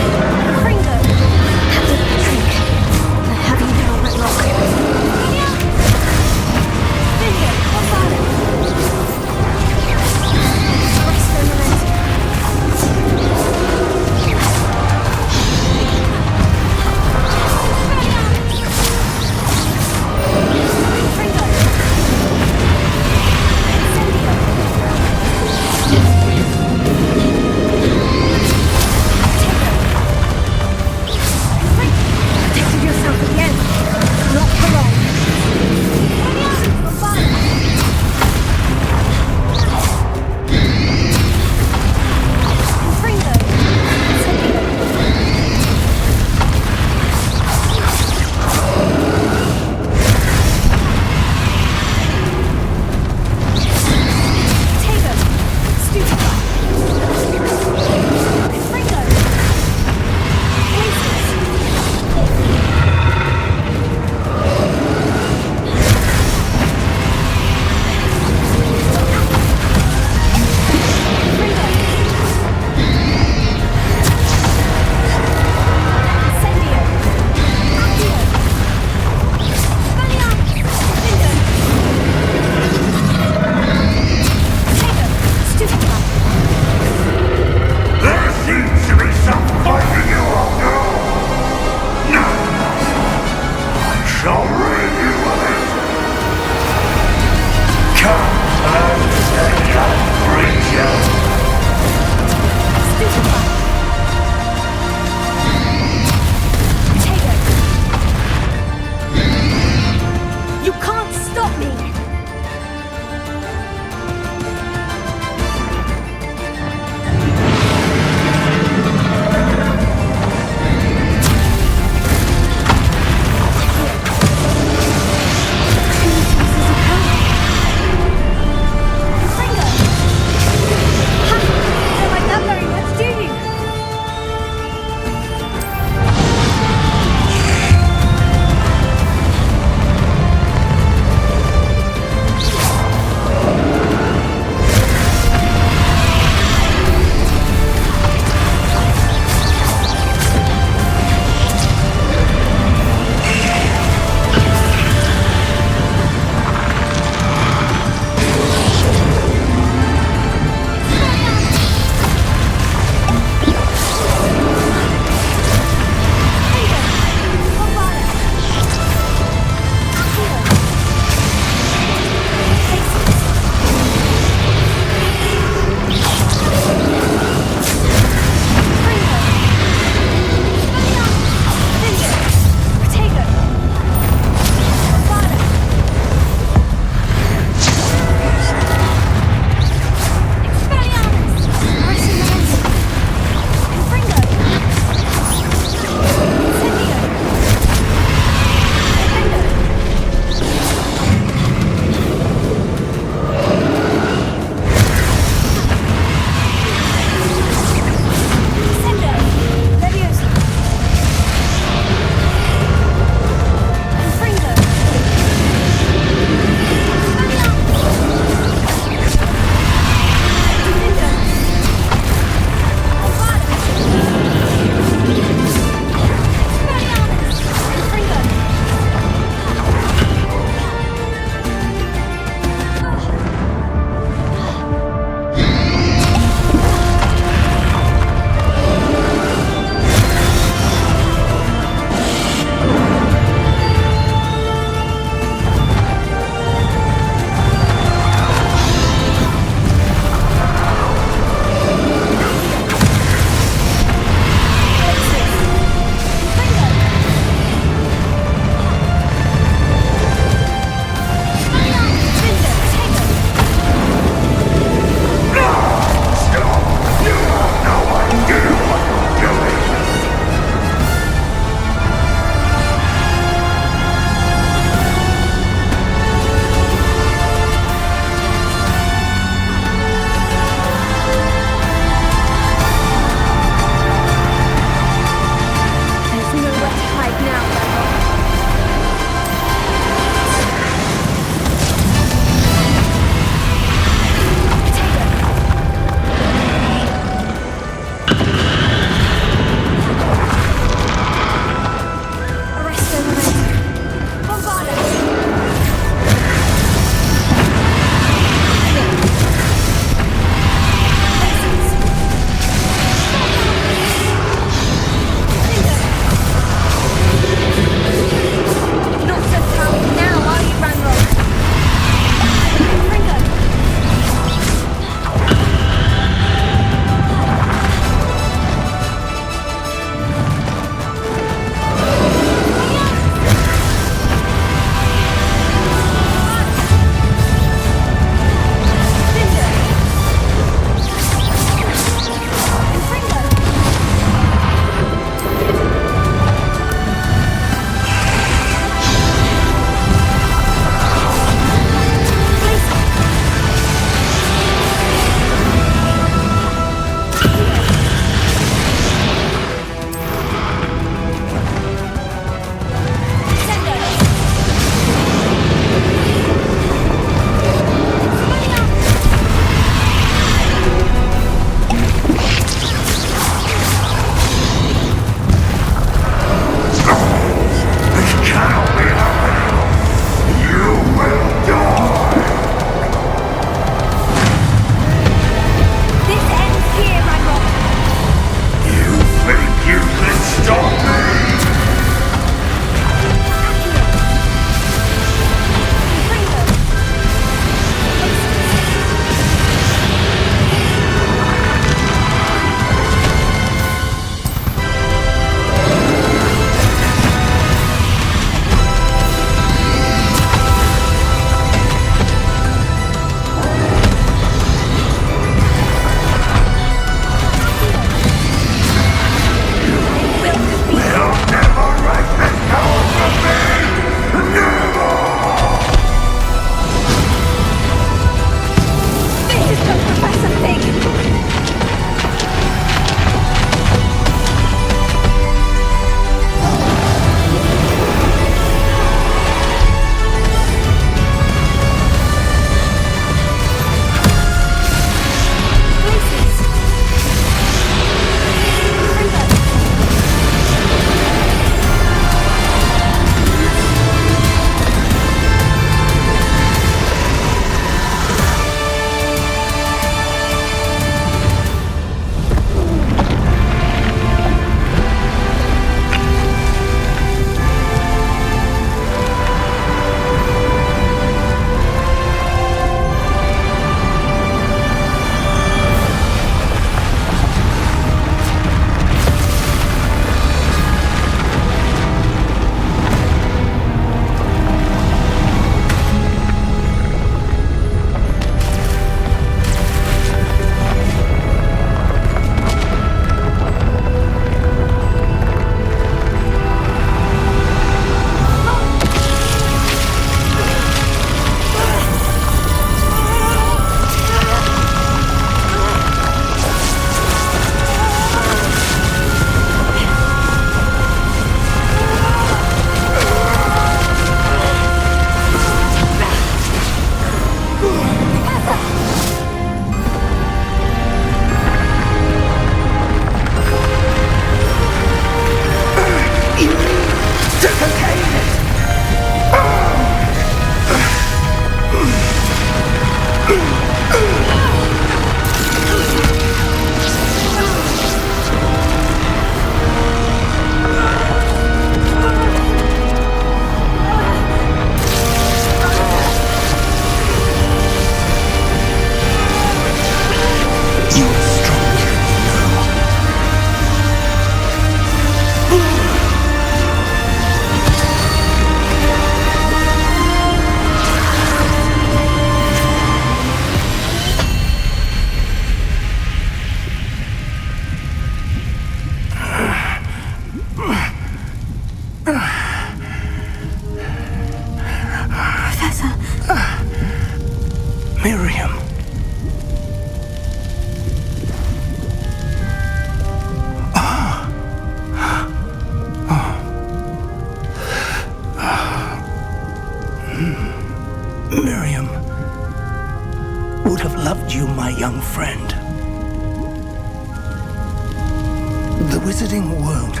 wizarding world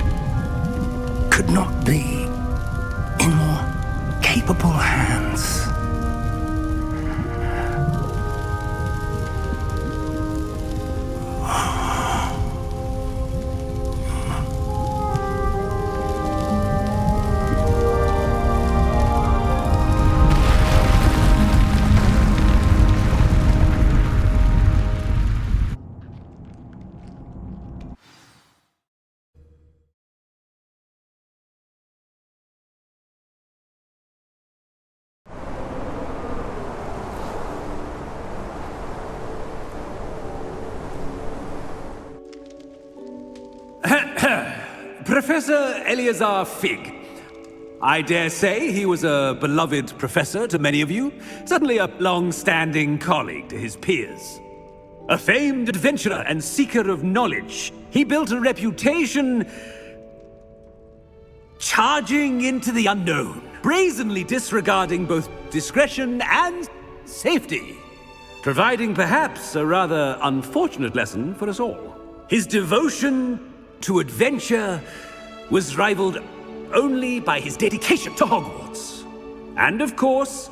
could not be in more capable hands. Professor Eleazar Fig. I dare say he was a beloved professor to many of you, certainly a long-standing colleague to his peers. A famed adventurer and seeker of knowledge, he built a reputation charging into the unknown, brazenly disregarding both discretion and safety, providing perhaps a rather unfortunate lesson for us all. His devotion to adventure was rivaled only by his dedication to Hogwarts. And of course,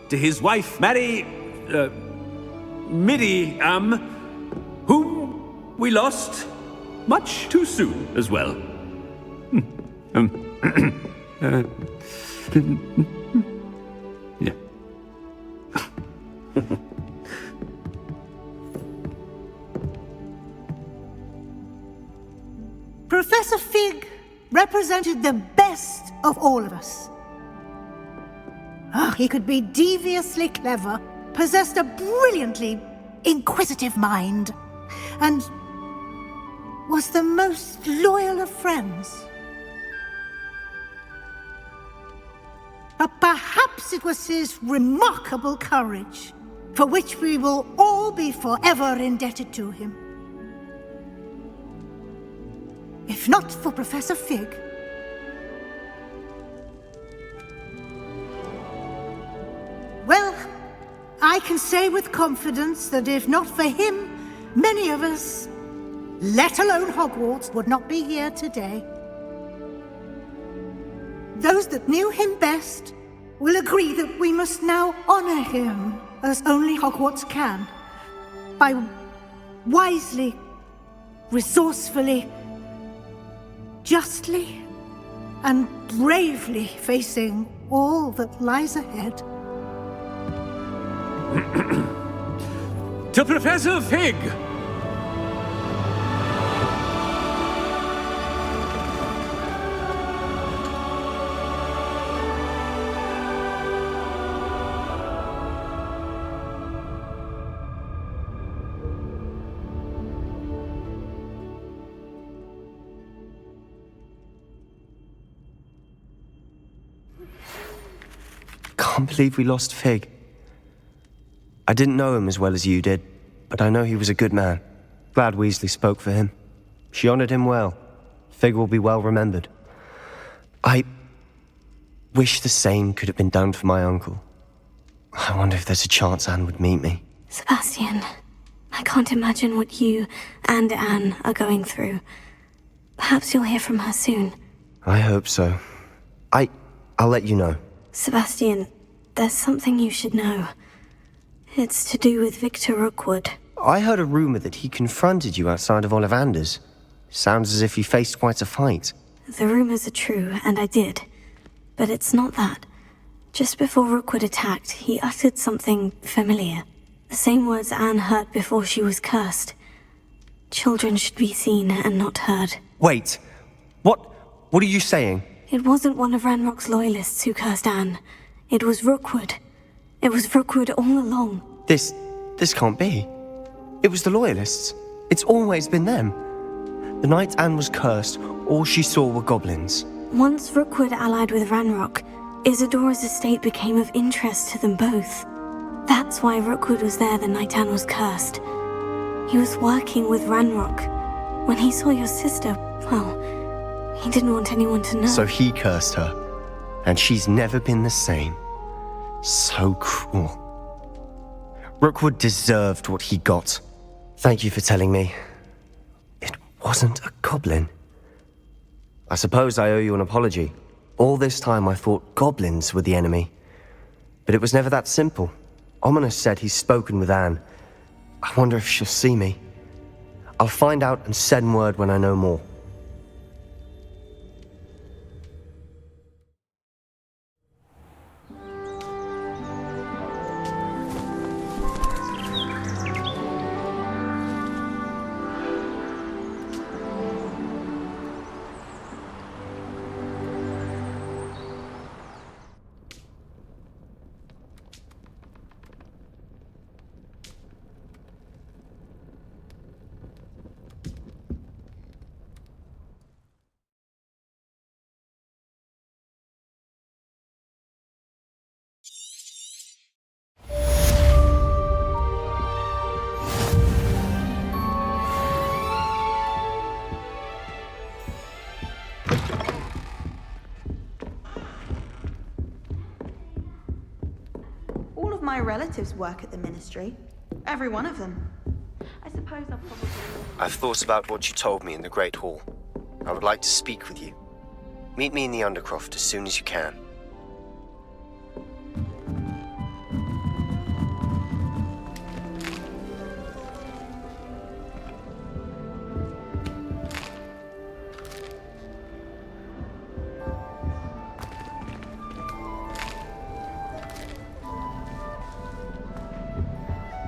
to his wife, Middy, whom we lost much too soon as well. Yeah. Professor Fig represented the best of all of us. He could be deviously clever, possessed a brilliantly inquisitive mind, and was the most loyal of friends. But perhaps it was his remarkable courage, for which we will all be forever indebted to him. If not for Professor Fig, well, I can say with confidence that if not for him, many of us, let alone Hogwarts, would not be here today. Those that knew him best will agree that we must now honor him as only Hogwarts can, by wisely, resourcefully, justly and bravely facing all that lies ahead. To Professor Fig! Can't believe we lost Fig. I didn't know him as well as you did, but I know he was a good man. Glad Weasley spoke for him. She honored him well. Fig will be well remembered. I wish the same could have been done for my uncle. I wonder if there's a chance Anne would meet me. Sebastian, I can't imagine what you and Anne are going through. Perhaps you'll hear from her soon. I hope so. I'll let you know. Sebastian, there's something you should know. It's to do with Victor Rookwood. I heard a rumor that he confronted you outside of Ollivander's. Sounds as if you faced quite a fight. The rumors are true, and I did. But it's not that. Just before Rookwood attacked, he uttered something familiar. The same words Anne heard before she was cursed. Children should be seen and not heard. Wait. What are you saying? It wasn't one of Ranrock's loyalists who cursed Anne. It was Rookwood. It was Rookwood all along. This can't be. It was the loyalists. It's always been them. The night Anne was cursed, all she saw were goblins. Once Rookwood allied with Ranrock, Isadora's estate became of interest to them both. That's why Rookwood was there the night Anne was cursed. He was working with Ranrock. When he saw your sister, well, he didn't want anyone to know. So he cursed her, and she's never been the same. So cruel. Rookwood deserved what he got. Thank you for telling me. It wasn't a goblin. I suppose I owe you an apology. All this time I thought goblins were the enemy. But it was never that simple. Ominous said he's spoken with Anne. I wonder if she'll see me. I'll find out and send word when I know more. All of my relatives work at the ministry. Every one of them. I suppose I'll probably... I've thought about what you told me in the Great Hall. I would like to speak with you. Meet me in the Undercroft as soon as you can.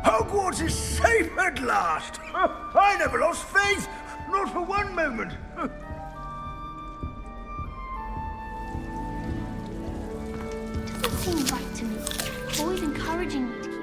Hogwarts is safe at last! I never lost faith, not for one moment. Doesn't seem right to me. Always encouraging me to keep...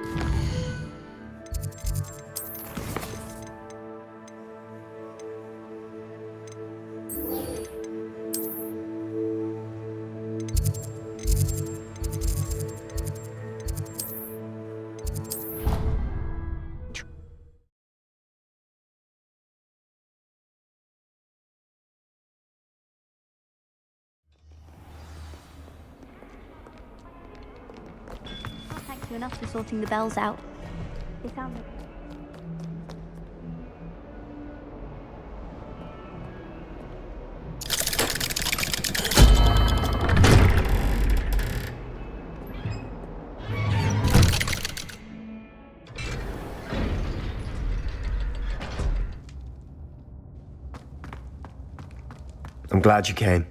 Thank you enough for sorting the bells out. They sound like... I'm glad you came.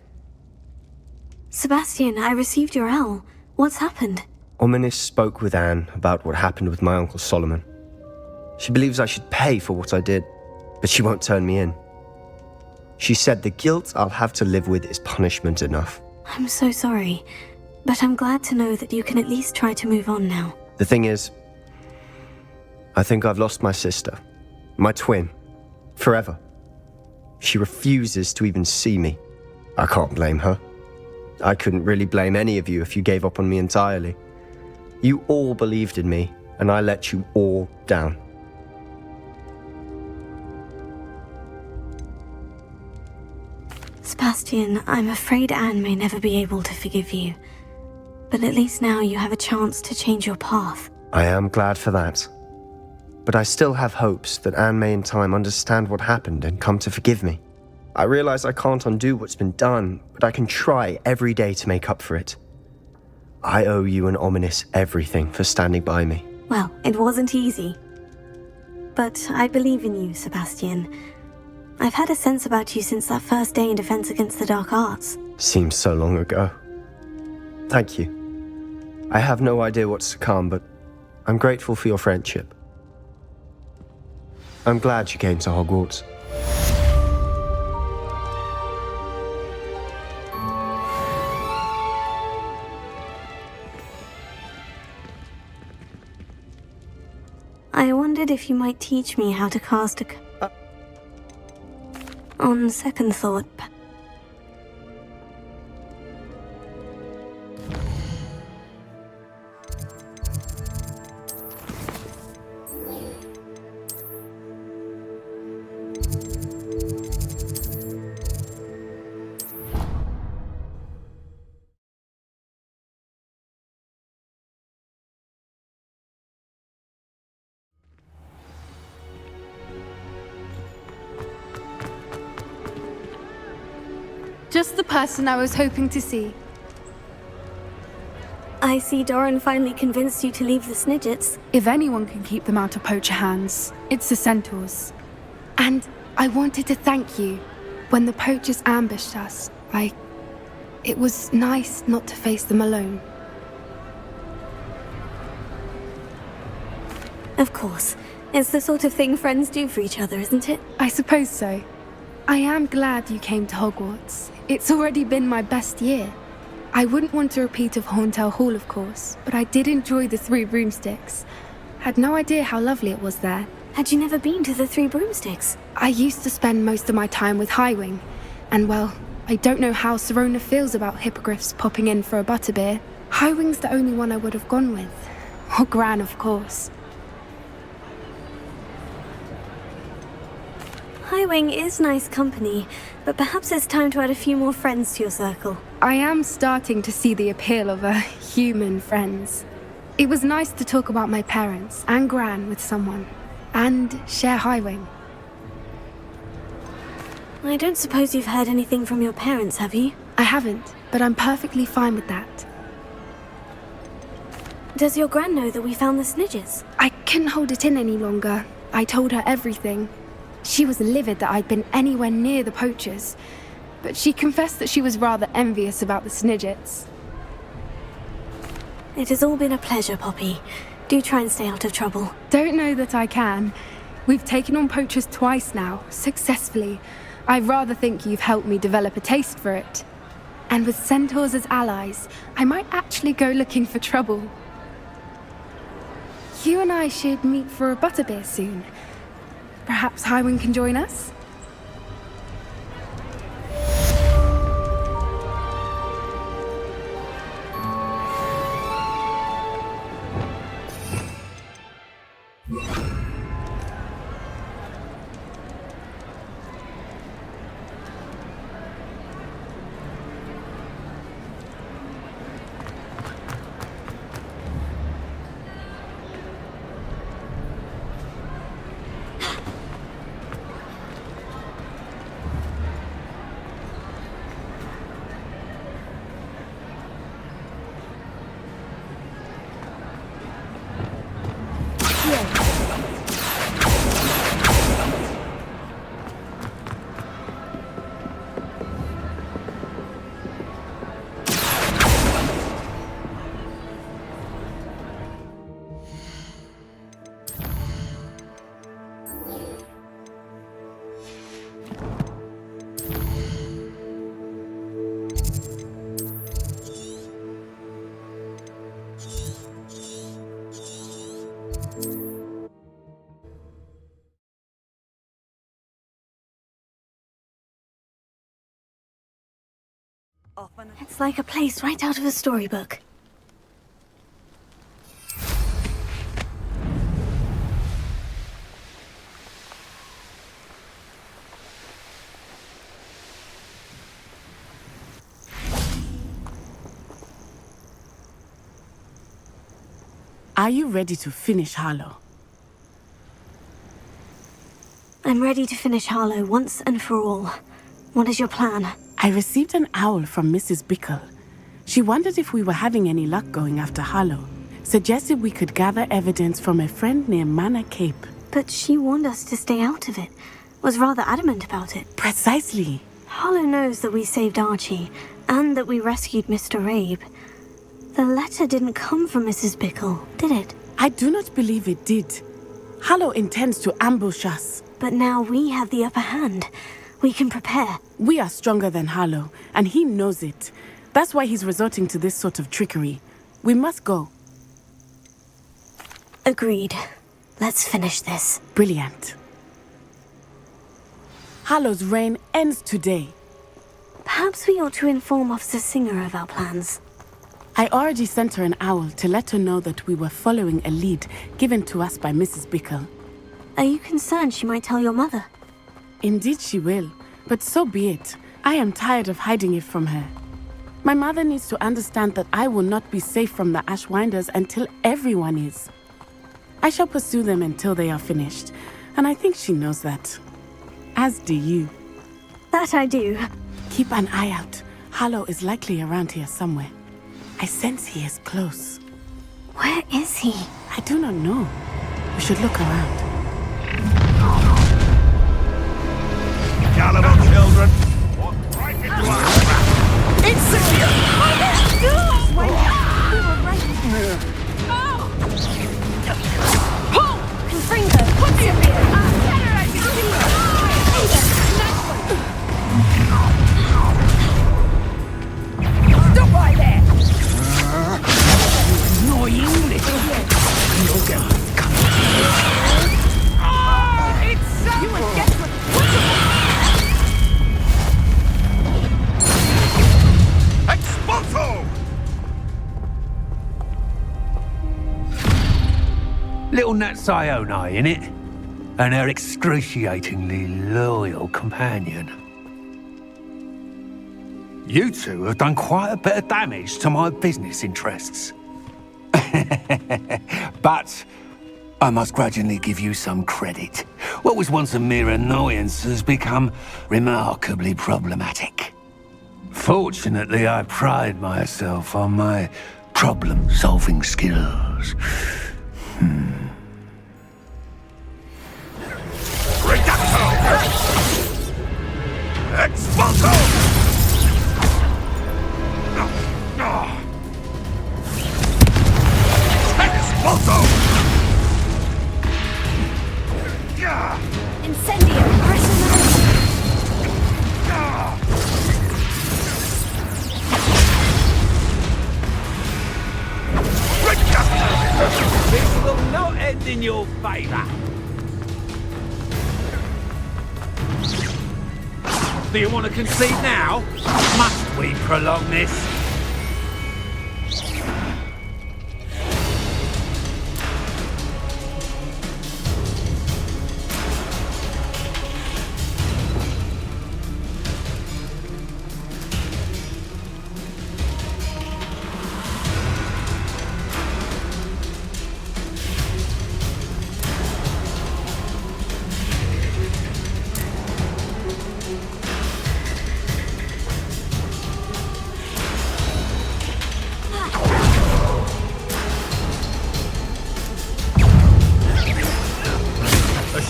Sebastian, I received your L. What's happened? Ominous spoke with Anne about what happened with my Uncle Solomon. She believes I should pay for what I did, but she won't turn me in. She said the guilt I'll have to live with is punishment enough. I'm so sorry, but I'm glad to know that you can at least try to move on now. The thing is, I think I've lost my sister, my twin, forever. She refuses to even see me. I can't blame her. I couldn't really blame any of you if you gave up on me entirely. You all believed in me, and I let you all down. Sebastian, I'm afraid Anne may never be able to forgive you. But at least now you have a chance to change your path. I am glad for that. But I still have hopes that Anne may in time understand what happened and come to forgive me. I realize I can't undo what's been done, but I can try every day to make up for it. I owe you and Ominous everything for standing by me. Well, it wasn't easy. But I believe in you, Sebastian. I've had a sense about you since that first day in Defense Against the Dark Arts. Seems so long ago. Thank you. I have no idea what's to come, but I'm grateful for your friendship. I'm glad you came to Hogwarts. I wondered if you might teach me how to cast a... On second thought... Just the person I was hoping to see. I see Doran finally convinced you to leave the Snidgets. If anyone can keep them out of poacher hands, it's the centaurs. And I wanted to thank you. When the poachers ambushed us, it was nice not to face them alone. Of course. It's the sort of thing friends do for each other, isn't it? I suppose so. I am glad you came to Hogwarts. It's already been my best year. I wouldn't want a repeat of Horntail Hall, of course, but I did enjoy the Three Broomsticks. Had no idea how lovely it was there. Had you never been to the Three Broomsticks? I used to spend most of my time with Highwing, and well, I don't know how Serona feels about hippogriffs popping in for a butterbeer. Highwing's the only one I would have gone with. Or Gran, of course. Highwing is nice company, but perhaps it's time to add a few more friends to your circle. I am starting to see the appeal of human friends. It was nice to talk about my parents and Gran with someone, and share Highwing. I don't suppose you've heard anything from your parents, have you? I haven't, but I'm perfectly fine with that. Does your Gran know that we found the Snidgets? I couldn't hold it in any longer. I told her everything. She was livid that I'd been anywhere near the poachers, but she confessed that she was rather envious about the Snidgets. It has all been a pleasure, Poppy. Do try and stay out of trouble. Don't know that I can. We've taken on poachers twice now, successfully. I rather think you've helped me develop a taste for it. And with centaurs as allies, I might actually go looking for trouble. You and I should meet for a butterbeer soon. Perhaps Highwing can join us? It's like a place right out of a storybook. Are you ready to finish Harlow? I'm ready to finish Harlow once and for all. What is your plan? I received an owl from Mrs. Bickle. She wondered if we were having any luck going after Harlow. Suggested we could gather evidence from a friend near Manor Cape. But she warned us to stay out of it. Was rather adamant about it. Precisely. Harlow knows that we saved Archie, and that we rescued Mr. Rabe. The letter didn't come from Mrs. Bickle, did it? I do not believe it did. Harlow intends to ambush us. But now we have the upper hand. We can prepare. We are stronger than Harlow, and he knows it. That's why he's resorting to this sort of trickery. We must go. Agreed. Let's finish this. Brilliant. Harlow's reign ends today. Perhaps we ought to inform Officer Singer of our plans. I already sent her an owl to let her know that we were following a lead given to us by Mrs. Bickle. Are you concerned she might tell your mother? Indeed she will, but so be it. I am tired of hiding it from her. My mother needs to understand that I will not be safe from the Ashwinders until everyone is. I shall pursue them until they are finished, and I think she knows that. As do you. That I do. Keep Keep an eye out. Harlow is likely around here somewhere. I sense he is close. Where is he? I do not know. We should look around. Gullible children! Incendio! Pull! Confringo! Incendio! Stop right there! Annoying little you'll get coming. It's so you would get Expulso! Little Nat Sione, innit? And her excruciatingly loyal companion. You two have done quite a bit of damage to my business interests. But I must grudgingly give you some credit. What was once a mere annoyance has become remarkably problematic. Fortunately, I pride myself on my problem-solving skills. Reducto! Expulso! Expulso! Incendio! This will not end in your favor. Do you want to concede now? Must we prolong this?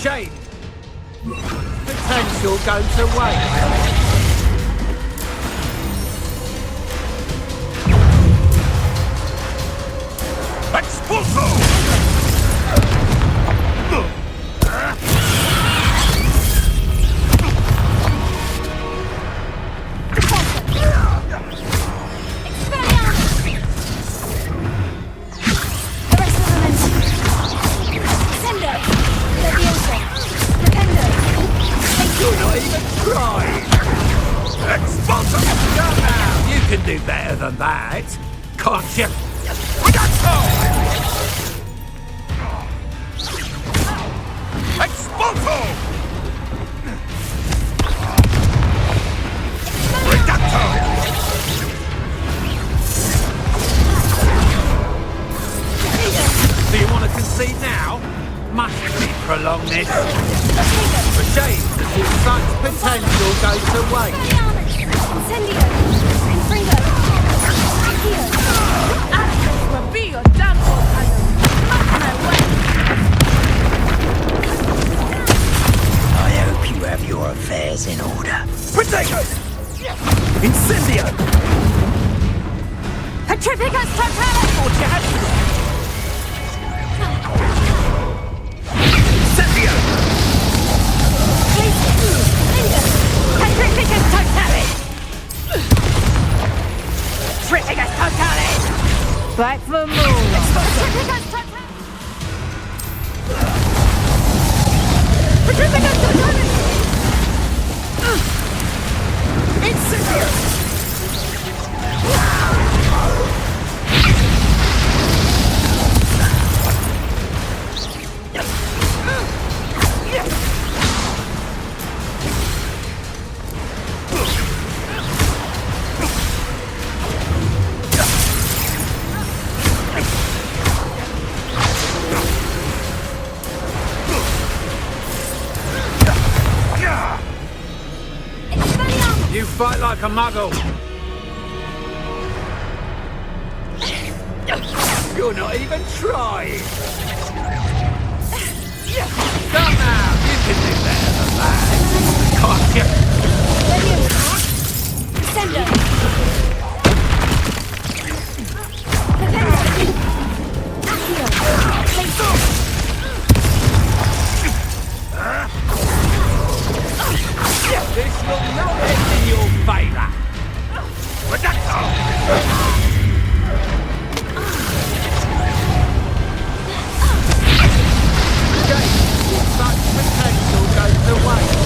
Shame. Potential go to waste. Expulso! You're not even trying. Expulso! Come now, you can do better than that, can't you? Expulso! Reducto! Do you want to concede now? Must we prolong this? For shame to see such potential go to waste. Incendio! Confringo! Accio! Access will be your downfall, cousin! Mark my way! I hope you have your affairs in order. Protego! Incendio! Petrificus totalis! Incendio! Petrificus totalis! Petrificus totalis! Back for more! Petrificus totalis! Petrificus totalis! Incendio! You fight like a muggle. You're not even trying. Come out. You can do better than that. Gotcha. Sender. This will not end in your favor. Such potential goes to waste.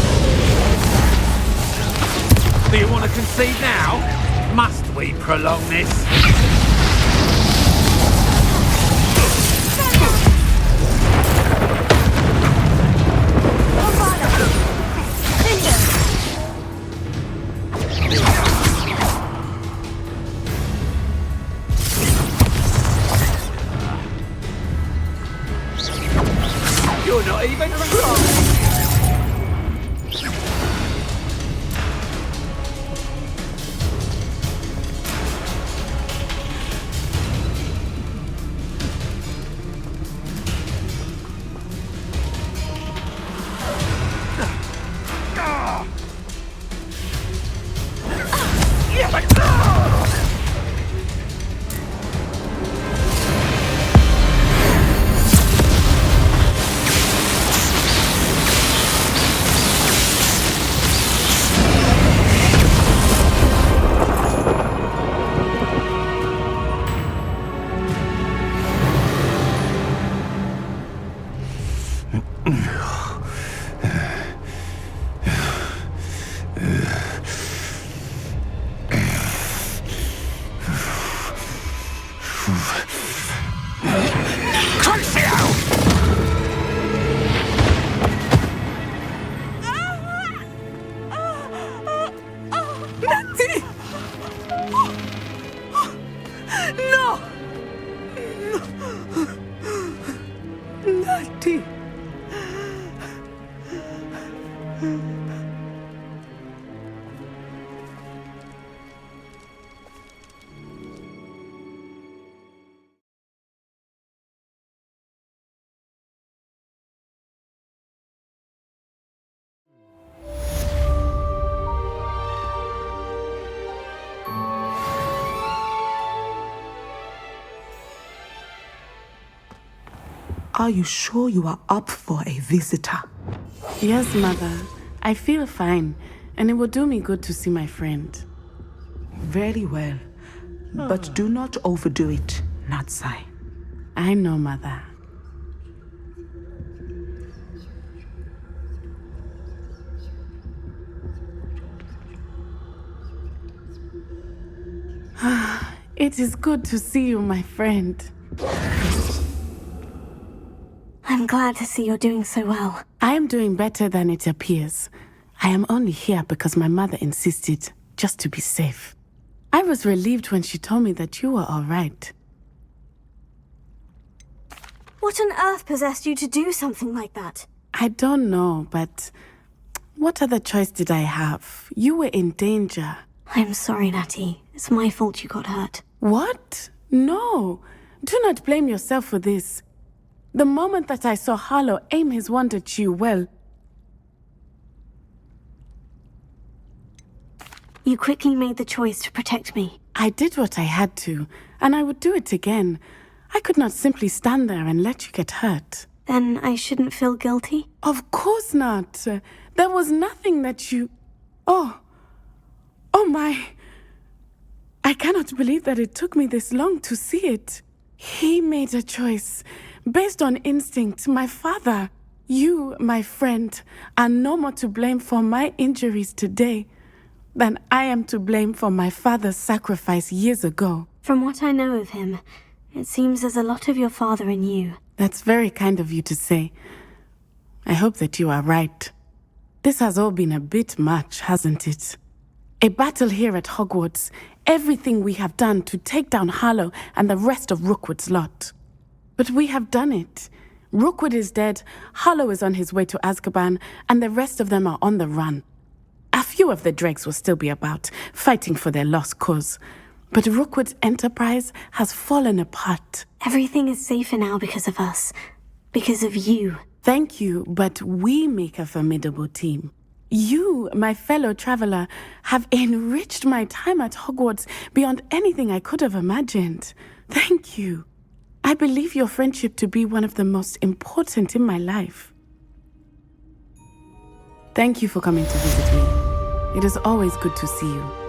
Do you want to concede now? Must we prolong this? You're not even trying. Are you sure you are up for a visitor? Yes, Mother. I feel fine, and it will do me good to see my friend. Very well. But do not overdo it, Natsai. I know, Mother. It is good to see you, my friend. I'm glad to see you're doing so well. I am doing better than it appears. I am only here because my mother insisted, just to be safe. I was relieved when she told me that you were all right. What on earth possessed you to do something like that? I don't know, but what other choice did I have? You were in danger. I'm sorry, Natty. It's my fault you got hurt. What? No. Do not blame yourself for this. The moment that I saw Harlow aim his wand at you, well... You quickly made the choice to protect me. I did what I had to, and I would do it again. I could not simply stand there and let you get hurt. Then I shouldn't feel guilty? Of course not. There was nothing that you... Oh my... I cannot believe that it took me this long to see it. He made a choice. Based on instinct, my father, you, my friend, are no more to blame for my injuries today than I am to blame for my father's sacrifice years ago. From what I know of him, it seems there's a lot of your father in you. That's very kind of you to say. I hope that you are right. This has all been a bit much, hasn't it? A battle here at Hogwarts, everything we have done to take down Harlow and the rest of Rookwood's lot. But we have done it. Rookwood is dead, Harlow is on his way to Azkaban, and the rest of them are on the run. A few few of the dregs will still be about, fighting for their lost cause. But Rookwood's enterprise has fallen apart. Everything is safer now because of us. Because of you. Thank you, but we make a formidable team. You, my fellow traveler, have enriched my time at Hogwarts beyond anything I could have imagined. Thank you. I believe your friendship to be one of the most important in my life. Thank you for coming to visit me. It is always good to see you.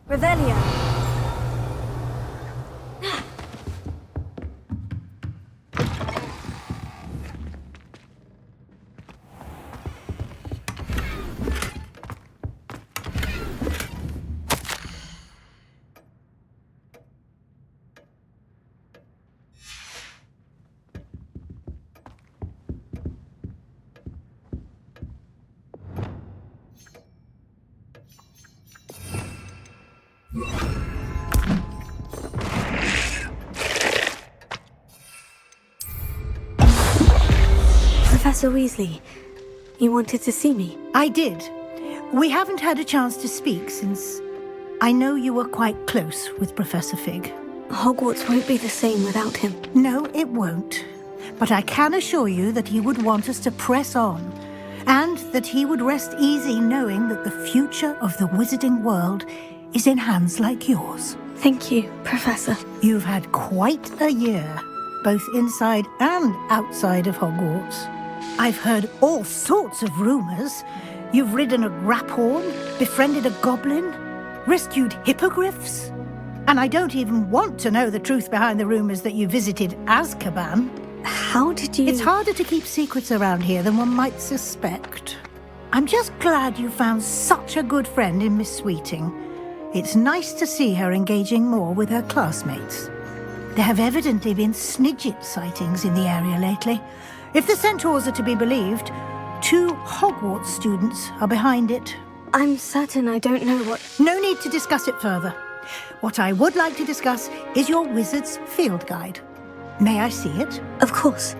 Revelio. Professor Weasley, you wanted to see me? I did. We haven't had a chance to speak since I know you were quite close with Professor Fig. Hogwarts won't be the same without him. No, it won't. But I can assure you that he would want us to press on, and that he would rest easy knowing that the future of the wizarding world is in hands like yours. Thank you, Professor. You've had quite a year, both inside and outside of Hogwarts. I've heard all sorts of rumors. You've ridden a graphorn, befriended a goblin, rescued hippogriffs. And I don't even want to know the truth behind the rumors that you visited Azkaban. How did you... It's harder to keep secrets around here than one might suspect. I'm just glad you found such a good friend in Miss Sweeting. It's nice to see her engaging more with her classmates. There have evidently been Snidget sightings in the area lately. If the centaurs are to be believed, 2 Hogwarts students are behind it. I'm certain I don't know what... No need to discuss it further. What I would like to discuss is your wizard's field guide. May I see it? Of course.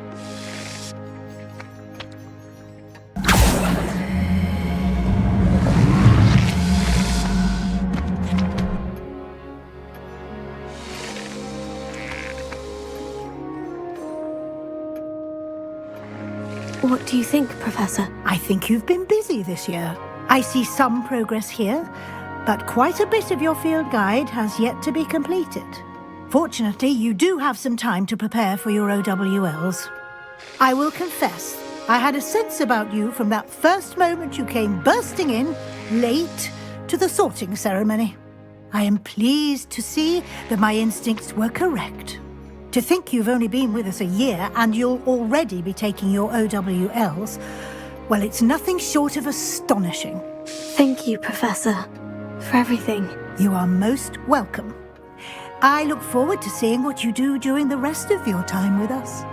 What do you think, Professor? I think you've been busy this year. I see some progress here, but quite a bit of your field guide has yet to be completed. Fortunately, you do have some time to prepare for your OWLs. I will confess, I had a sense about you from that first moment you came bursting in, late, to the sorting ceremony. I am pleased to see that my instincts were correct. To think you've only been with us a year and you'll already be taking your OWLs, well, it's nothing short of astonishing. Thank you, Professor, for everything. You are most welcome. I look forward to seeing what you do during the rest of your time with us.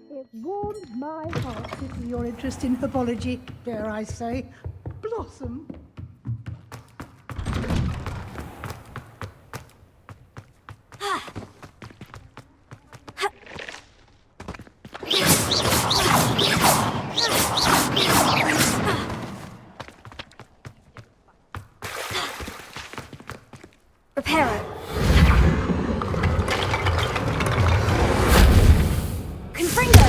It warmed my heart to see your interest in herbology, dare I say, blossom. Reparo. Confringo!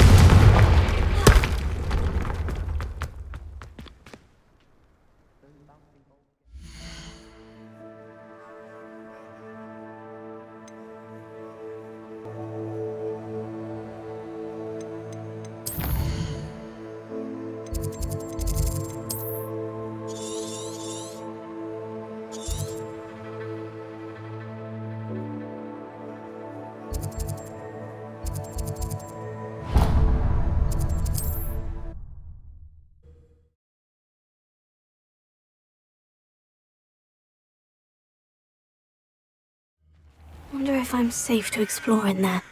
Wonder if I'm safe to explore in there.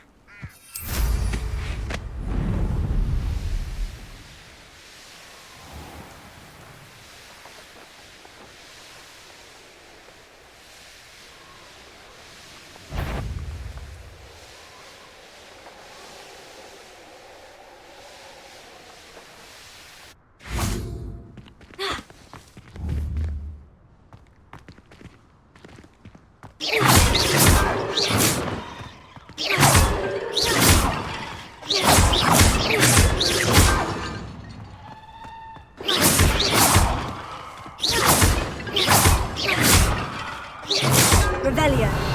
Revelio.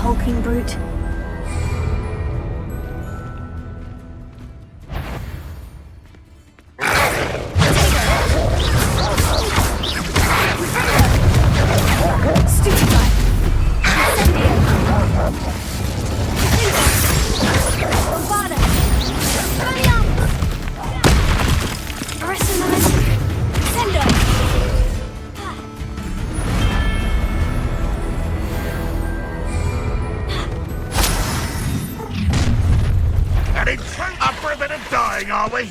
Hulking brute. Up for a bit of dying, are we?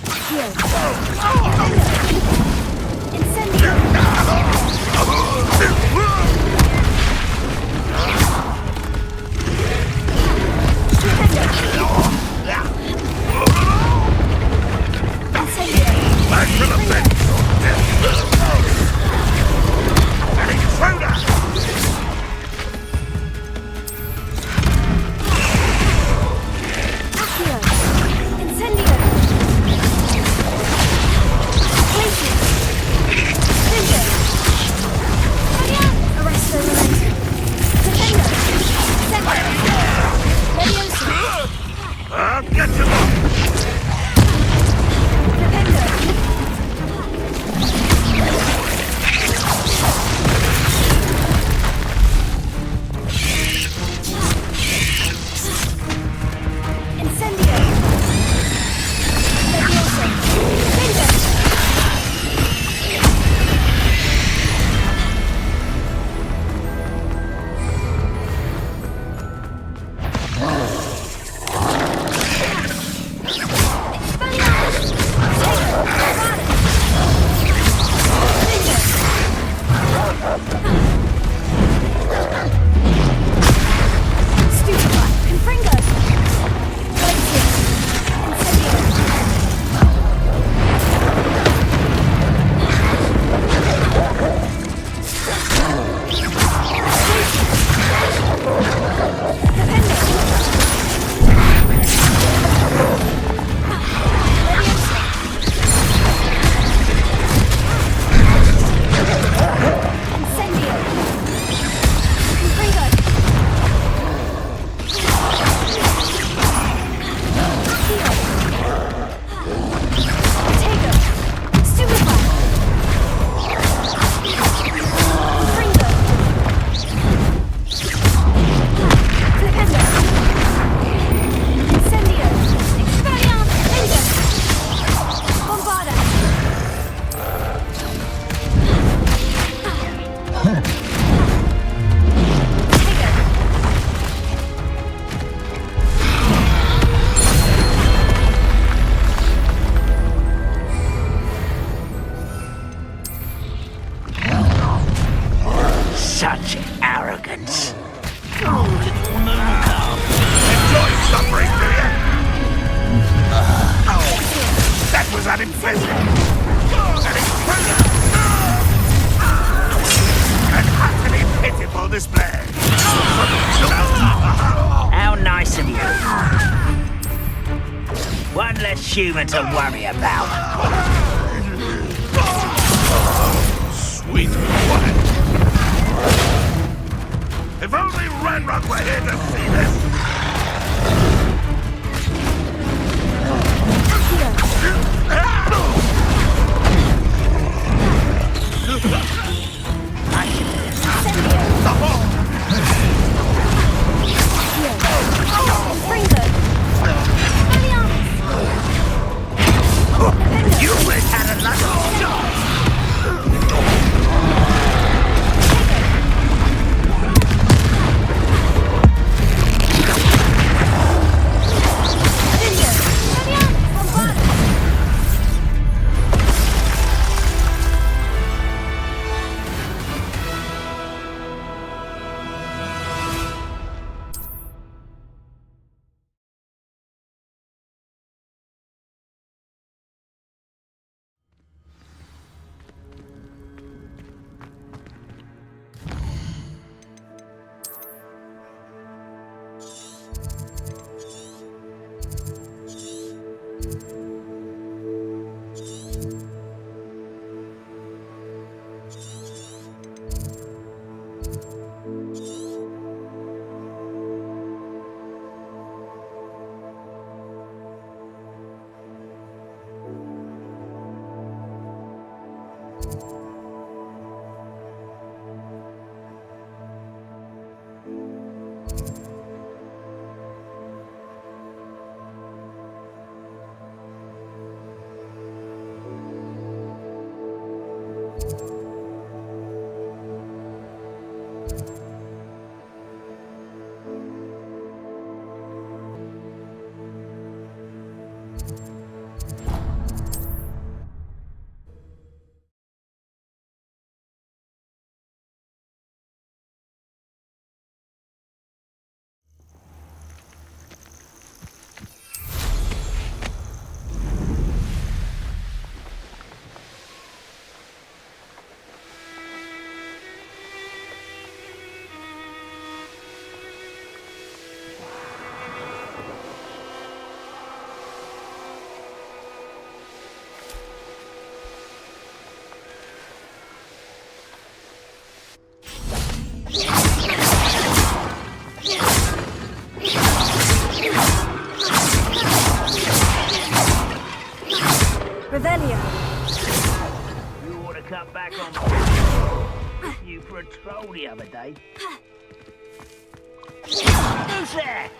Back to the bench! An intruder! I'll get you! An utterly pitiful display. How nice of you. One less human to worry about. Sweet wife. If only Ranrock were here to see this. You would have had a lucky shot. cut back on you for a troll the other day. Who's there?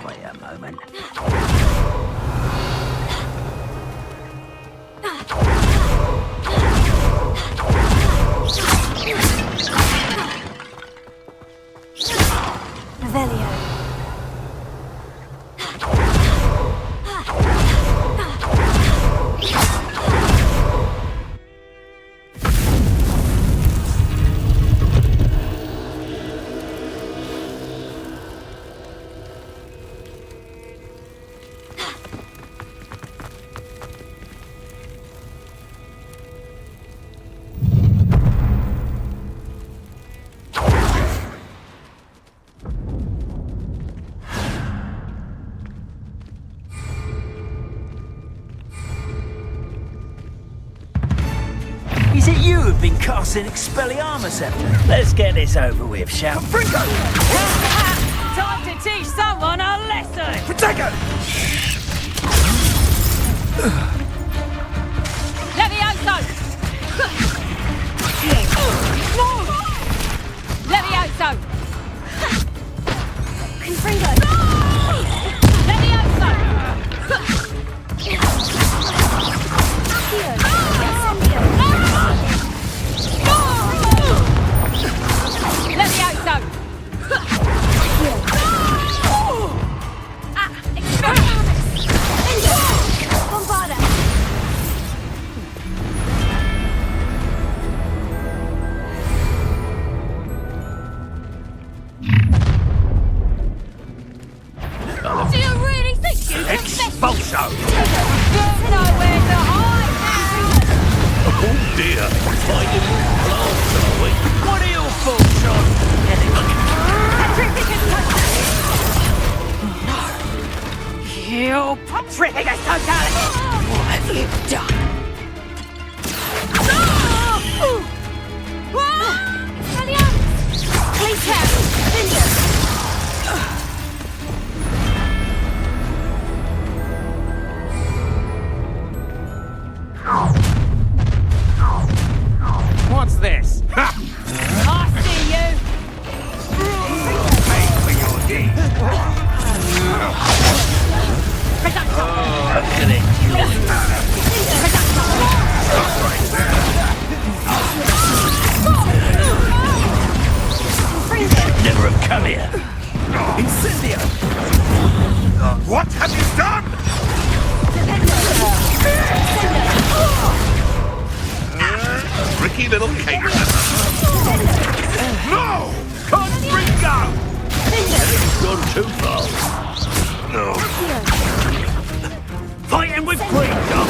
Wait a moment. Revelio. Is it you who've been casting Expelliarmus at me? Let's get this over with, shall we? Fringo! Time to teach someone a lesson! Protego! Levioso! No! Levioso! Confringo! Levioso! Levioso! Bombarda! dear. Fighting with plants, are we? What are your thoughts on You Petrificus totality! What have you done? Please help! Cinder! What's this? I see you! Pay for your deeds. Reducto! Look at it. Never have come here. Incendio! What have you done? Tricky little cake. No! Confringo! It's gone too far. No. Fighting with freedom!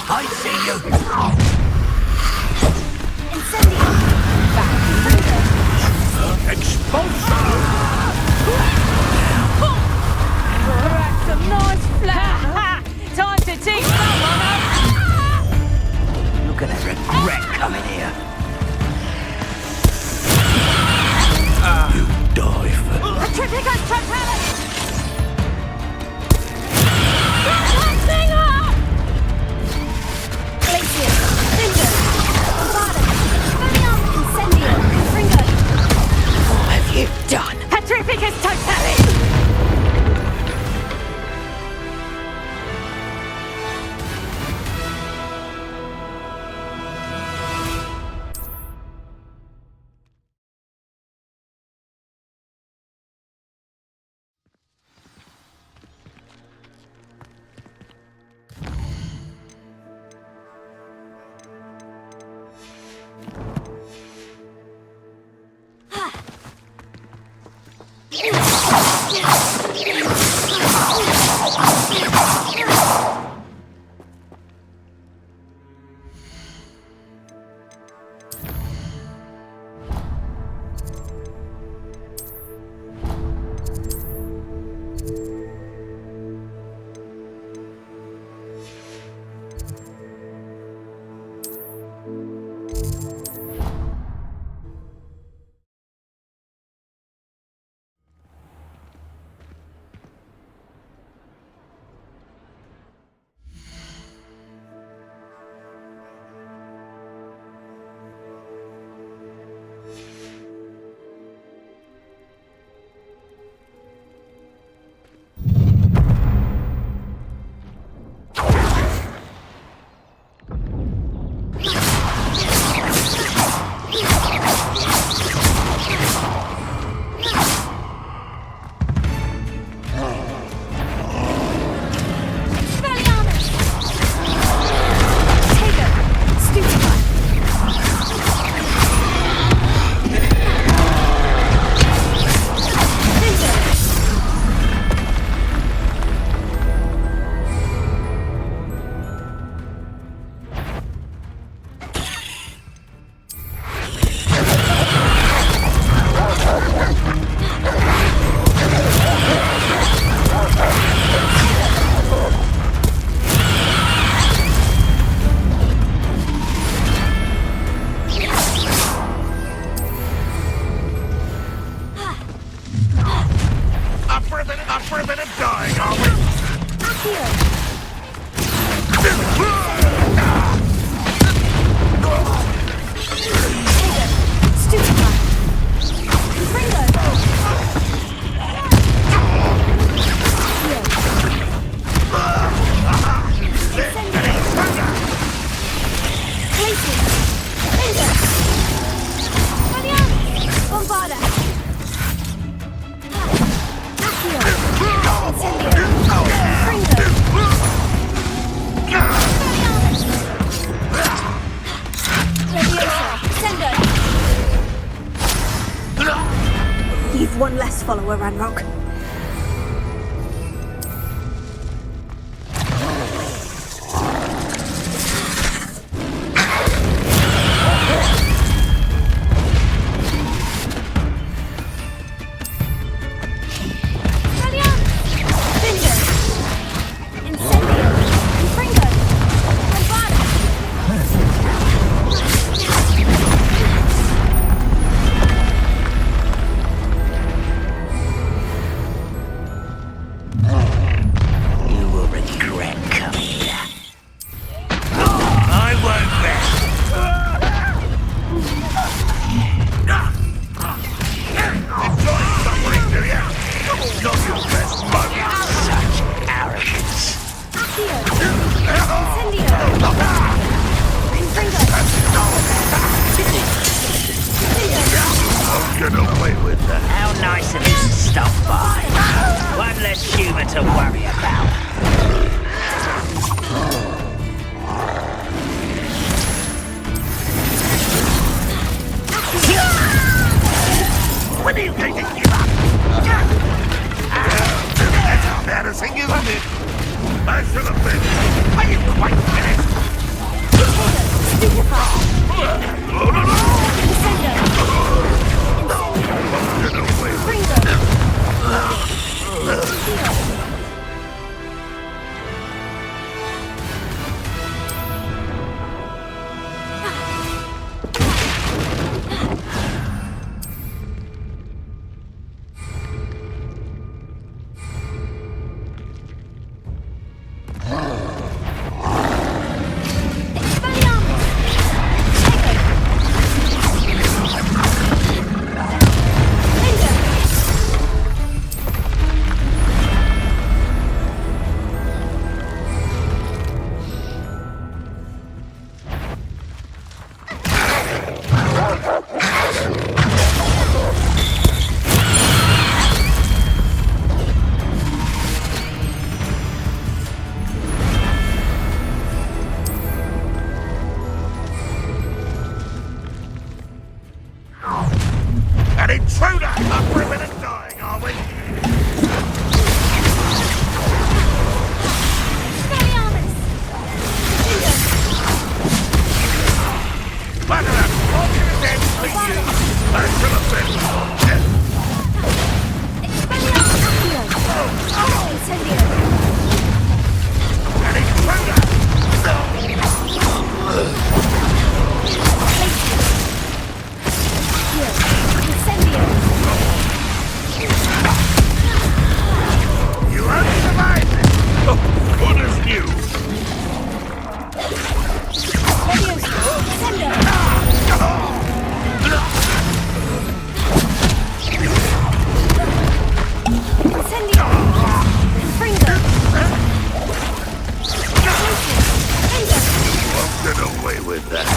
I see you! Expulsion! That's some nice flat! Time to teach someone up! Look at that regret coming here. You die for... Petrificus totality! What have you done? Petrificus totality! saving it up for a bit of dying, are we? You've one less follower, Ranrock. Get away with that. How nice of you to stop by. One less humour to worry about. When are you going to give up? That's embarrassing, isn't it? I should have been. Are you quite finished? An intruder! Up for a minute dying, are we? Get away with that.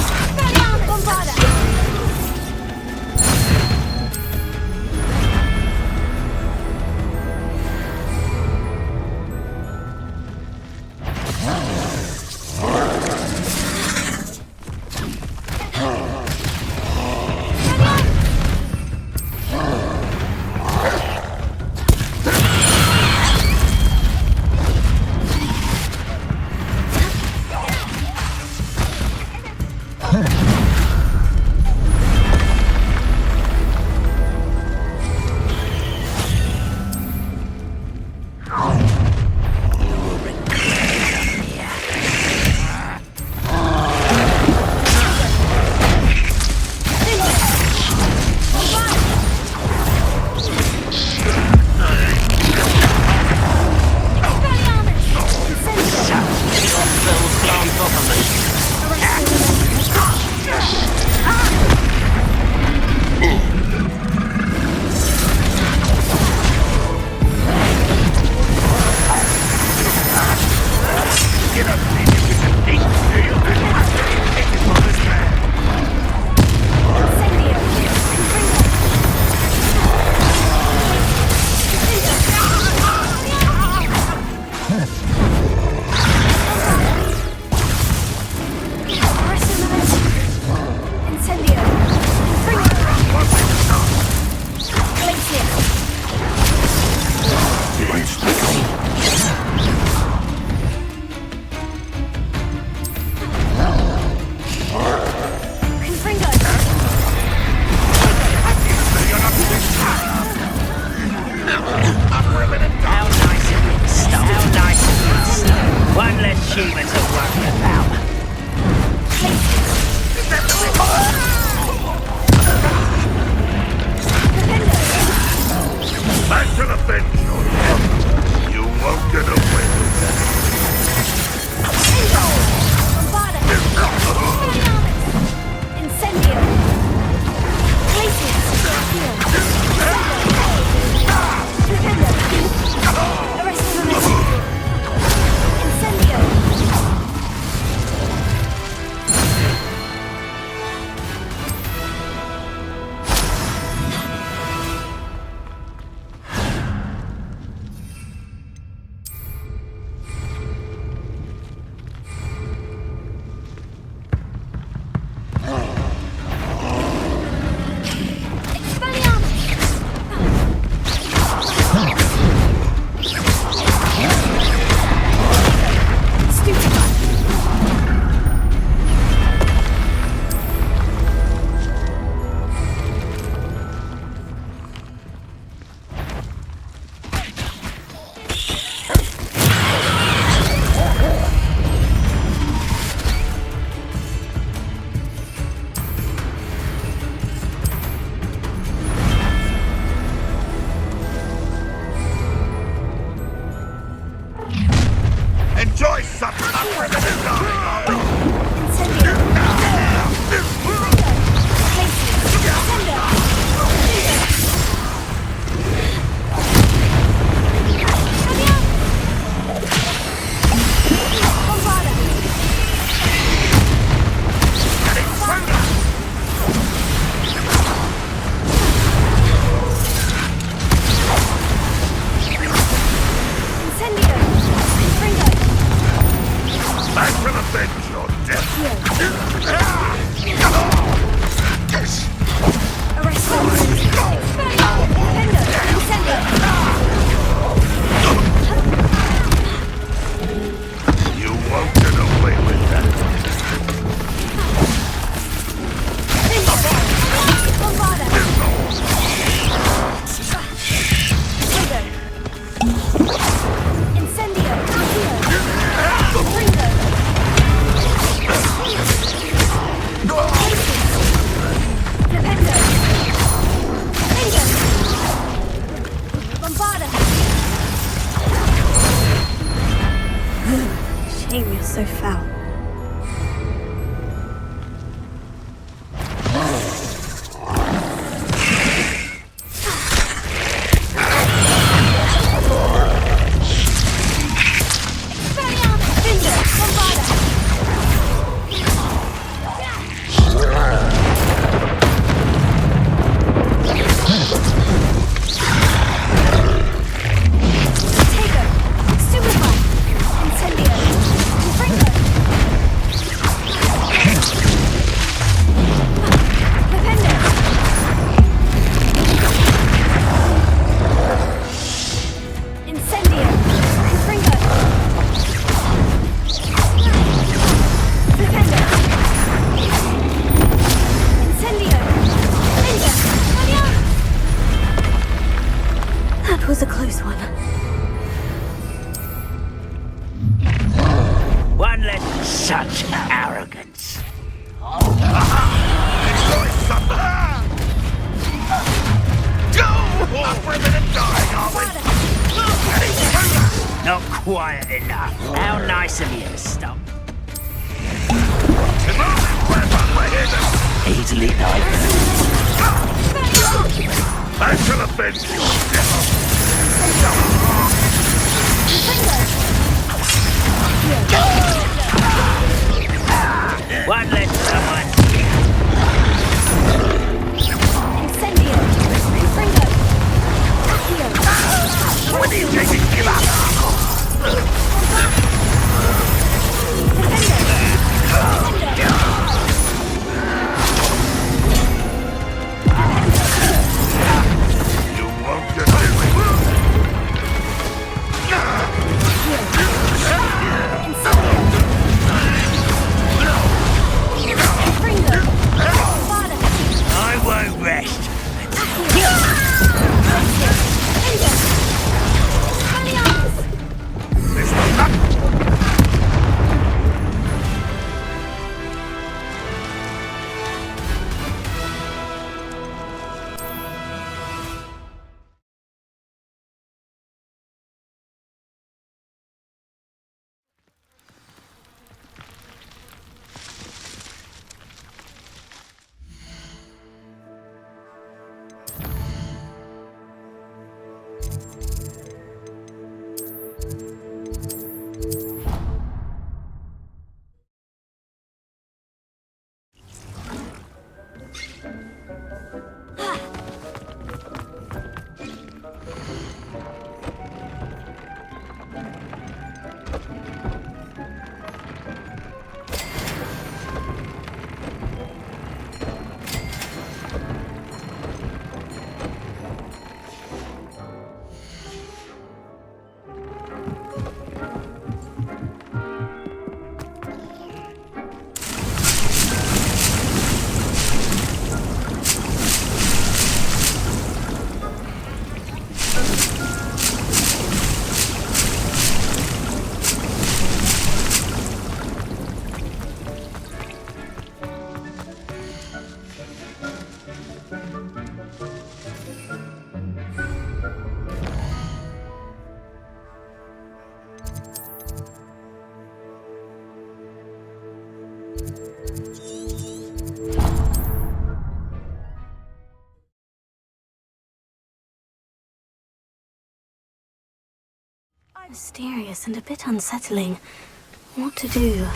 Enjoy suffering up for a minute, darling. I will avenge your death. You won't get away with Shame you're so foul. That was a close one. One less such arrogance. Enjoy supper. Go! Up for a minute, darling, are we? Not quiet enough. How nice of you to stop. Easily diverted. I shall avenge your death. One less someone. What are you taking? Give up! You won't get away. Mysterious and a bit unsettling. What to do?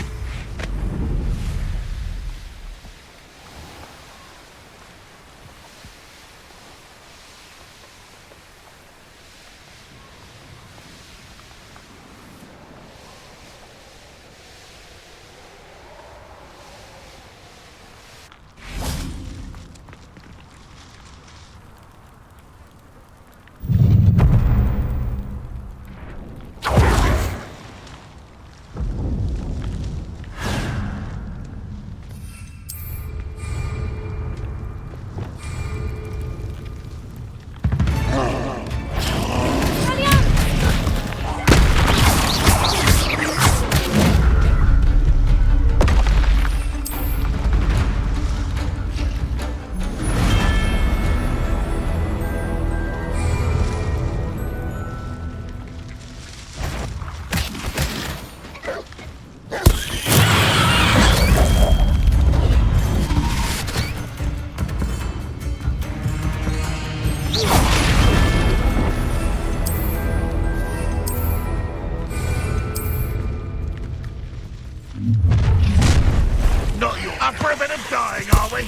Not you. Up for a bit of dying, are we?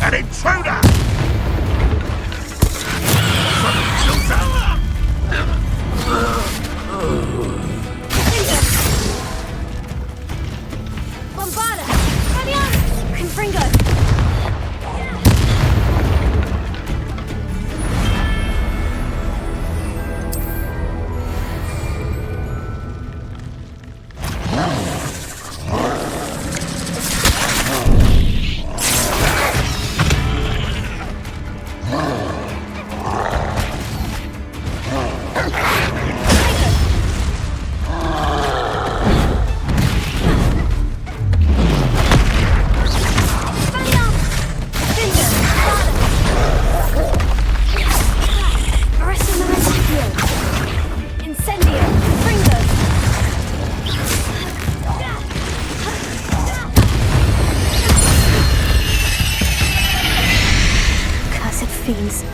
An intruder! Bombarda! Fabian! Confringo! Fiends.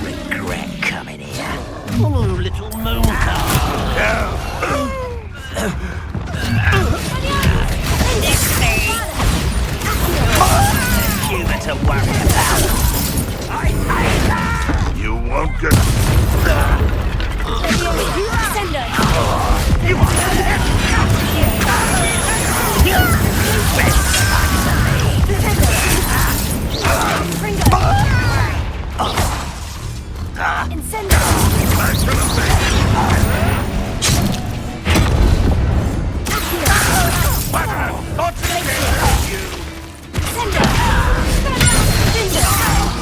Regret coming here. Oh, little moon Human to worry about. I hate that! You won't get...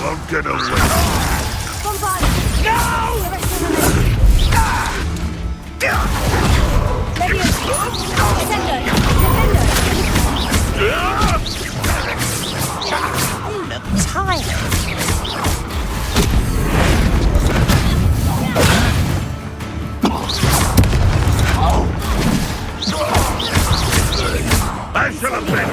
Won't get away. You look tired. I shall have been.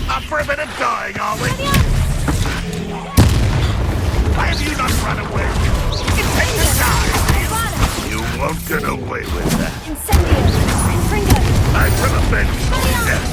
Up for a bit of dying, are we? Why have you not run away? Intend to die! You won't get away with that. I shall avenge your death.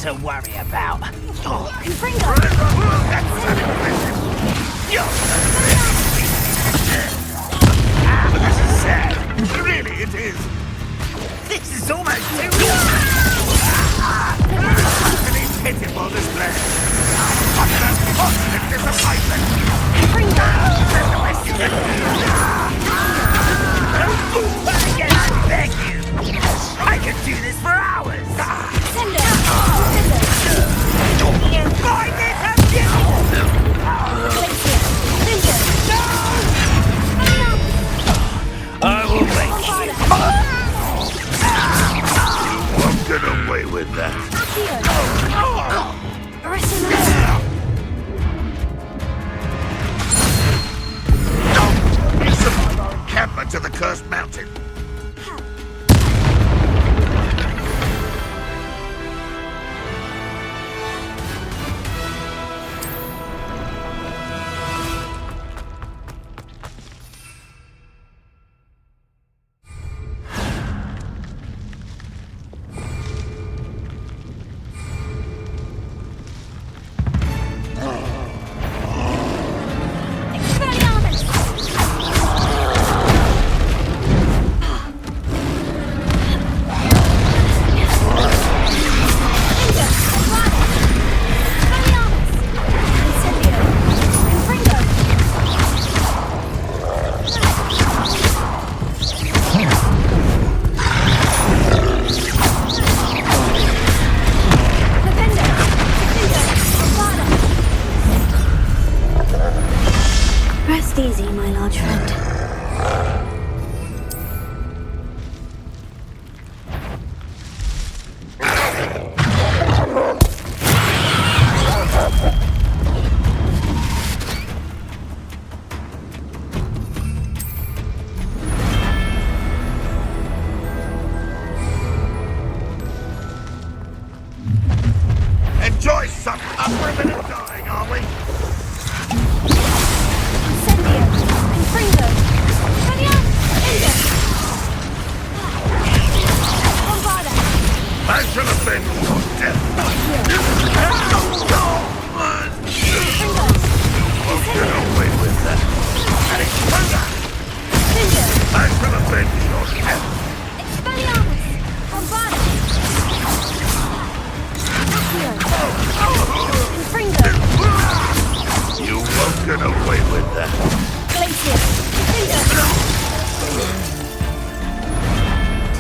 to worry about. This is sad. Really, it is. This is almost too Utterly pitiful display. Utter disappointment. Again, I beg you. I could do this for hours. Find this I will make you won't get away with that. You survive our encampment to the cursed mountain. Rest easy, my large friend. Enjoy some upper minute dying, are we? I shall avenge your death. You won't get away with that. I shall avenge your death. You won't get away with that.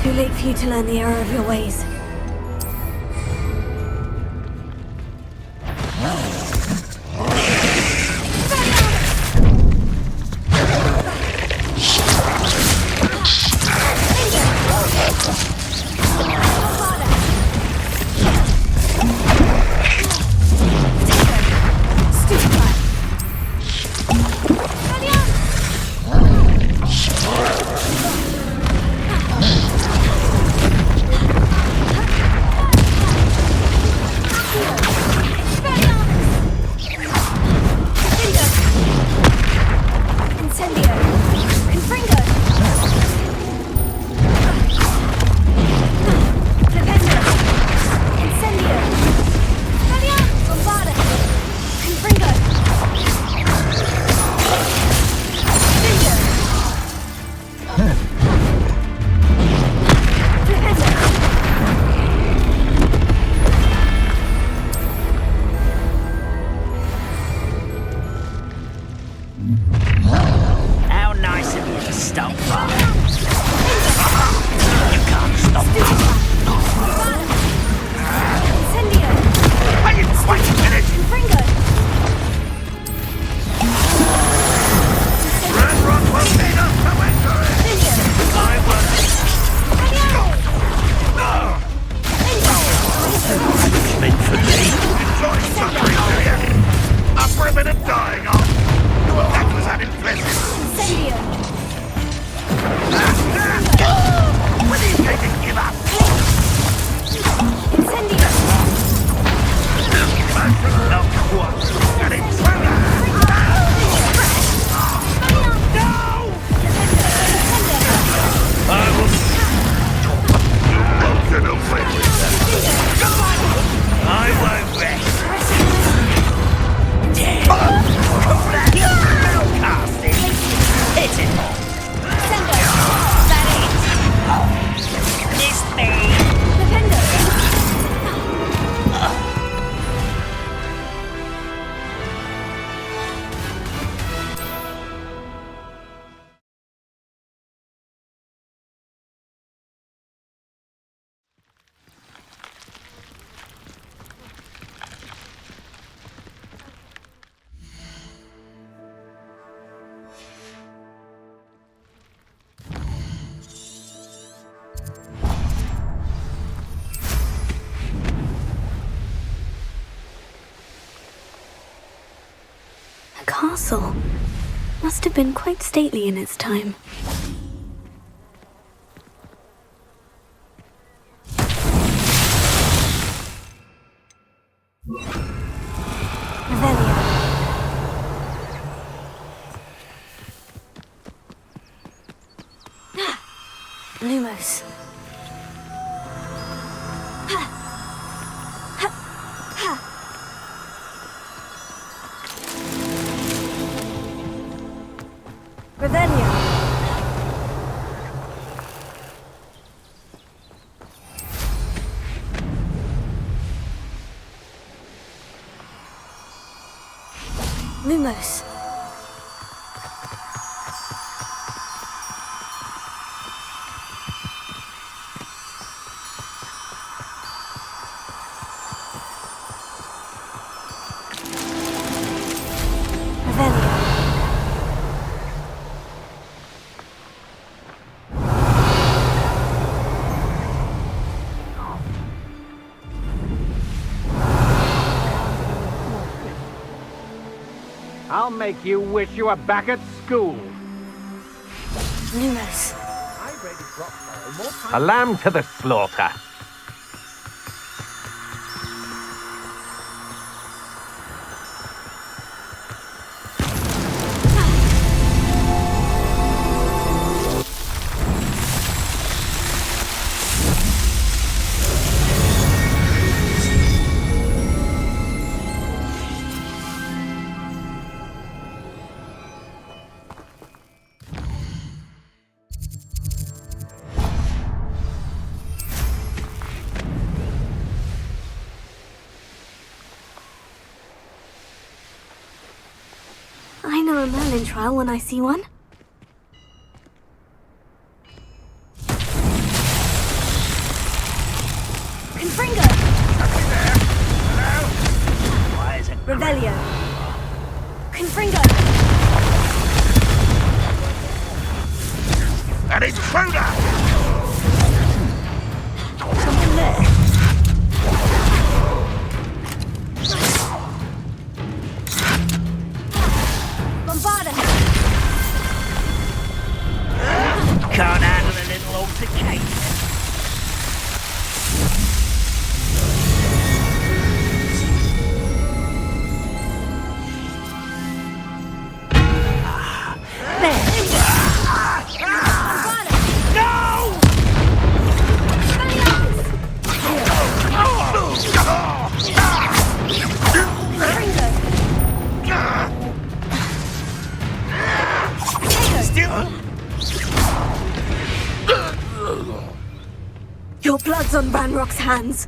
Too late for you to learn the error of your ways. castle. Must have been quite stately in its time. Revelio. Lumos. Revelio. Lumos. I'll make you wish you were back at school. Lumos. A lamb to the slaughter. I know a Merlin trial when I see one. Confringo! Why is it? Revelio. Confringo! An intruder! Something there. Bombarda! Can't handle a little altercation. Your blood's on Ranrock's hands.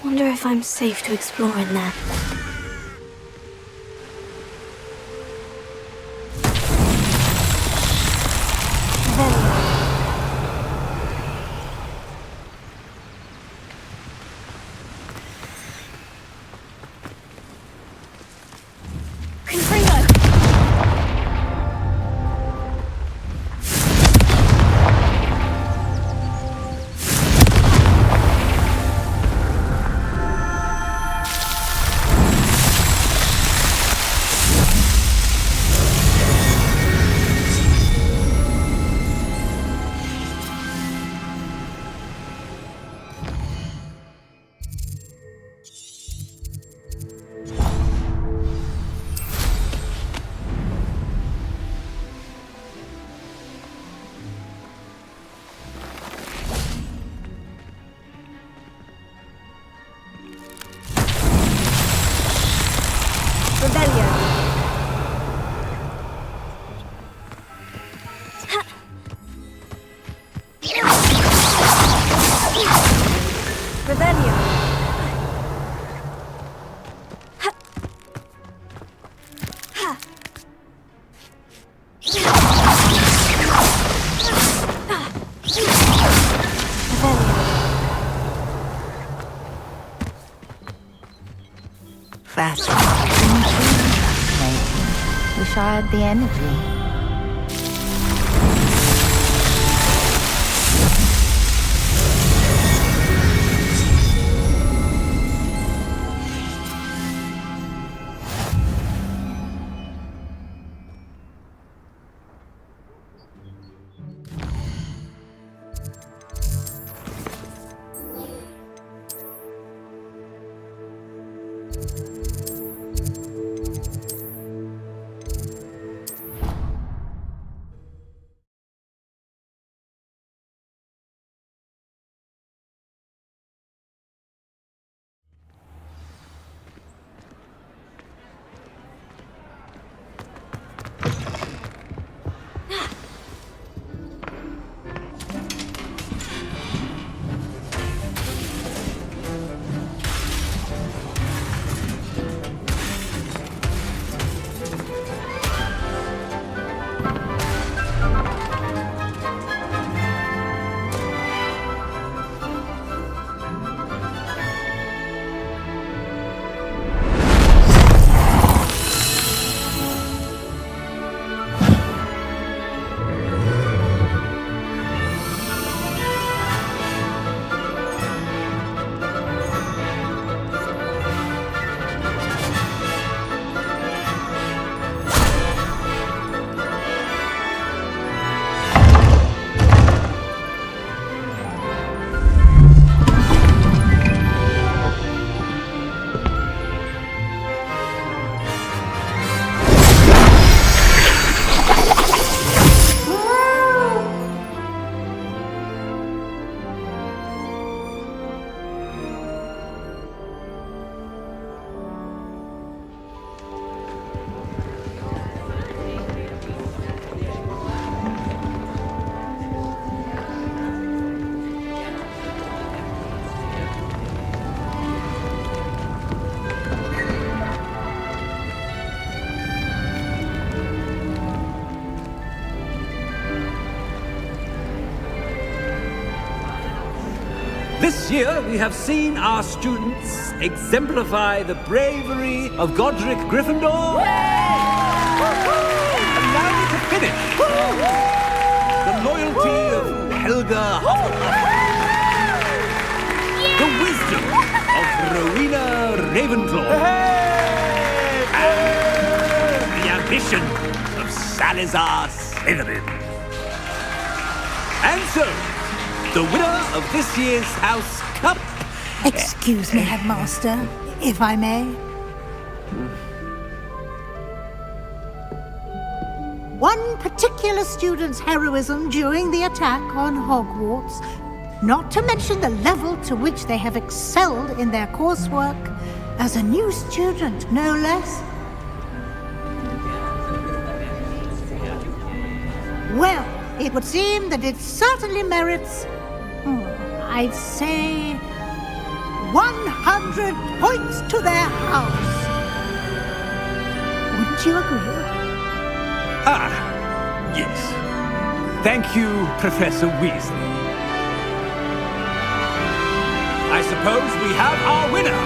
Wonder if I'm safe to explore in there. That's right. Wish I had the energy. This year, we have seen our students exemplify the bravery of Godric Gryffindor. Allow me to finish. The loyalty of Helga Hufflepuff. The wisdom of Rowena Ravenclaw. And the ambition of Salazar Slytherin. And so, the winner of this year's House Cup... Excuse me, Headmaster, if I may. One particular student's heroism during the attack on Hogwarts, not to mention the level to which they have excelled in their coursework, as a new student, no less. Well, it would seem that it certainly merits, I'd say, 100 points to their house. Wouldn't you agree? Ah, yes. Thank you, Professor Weasley. I suppose we have our winner.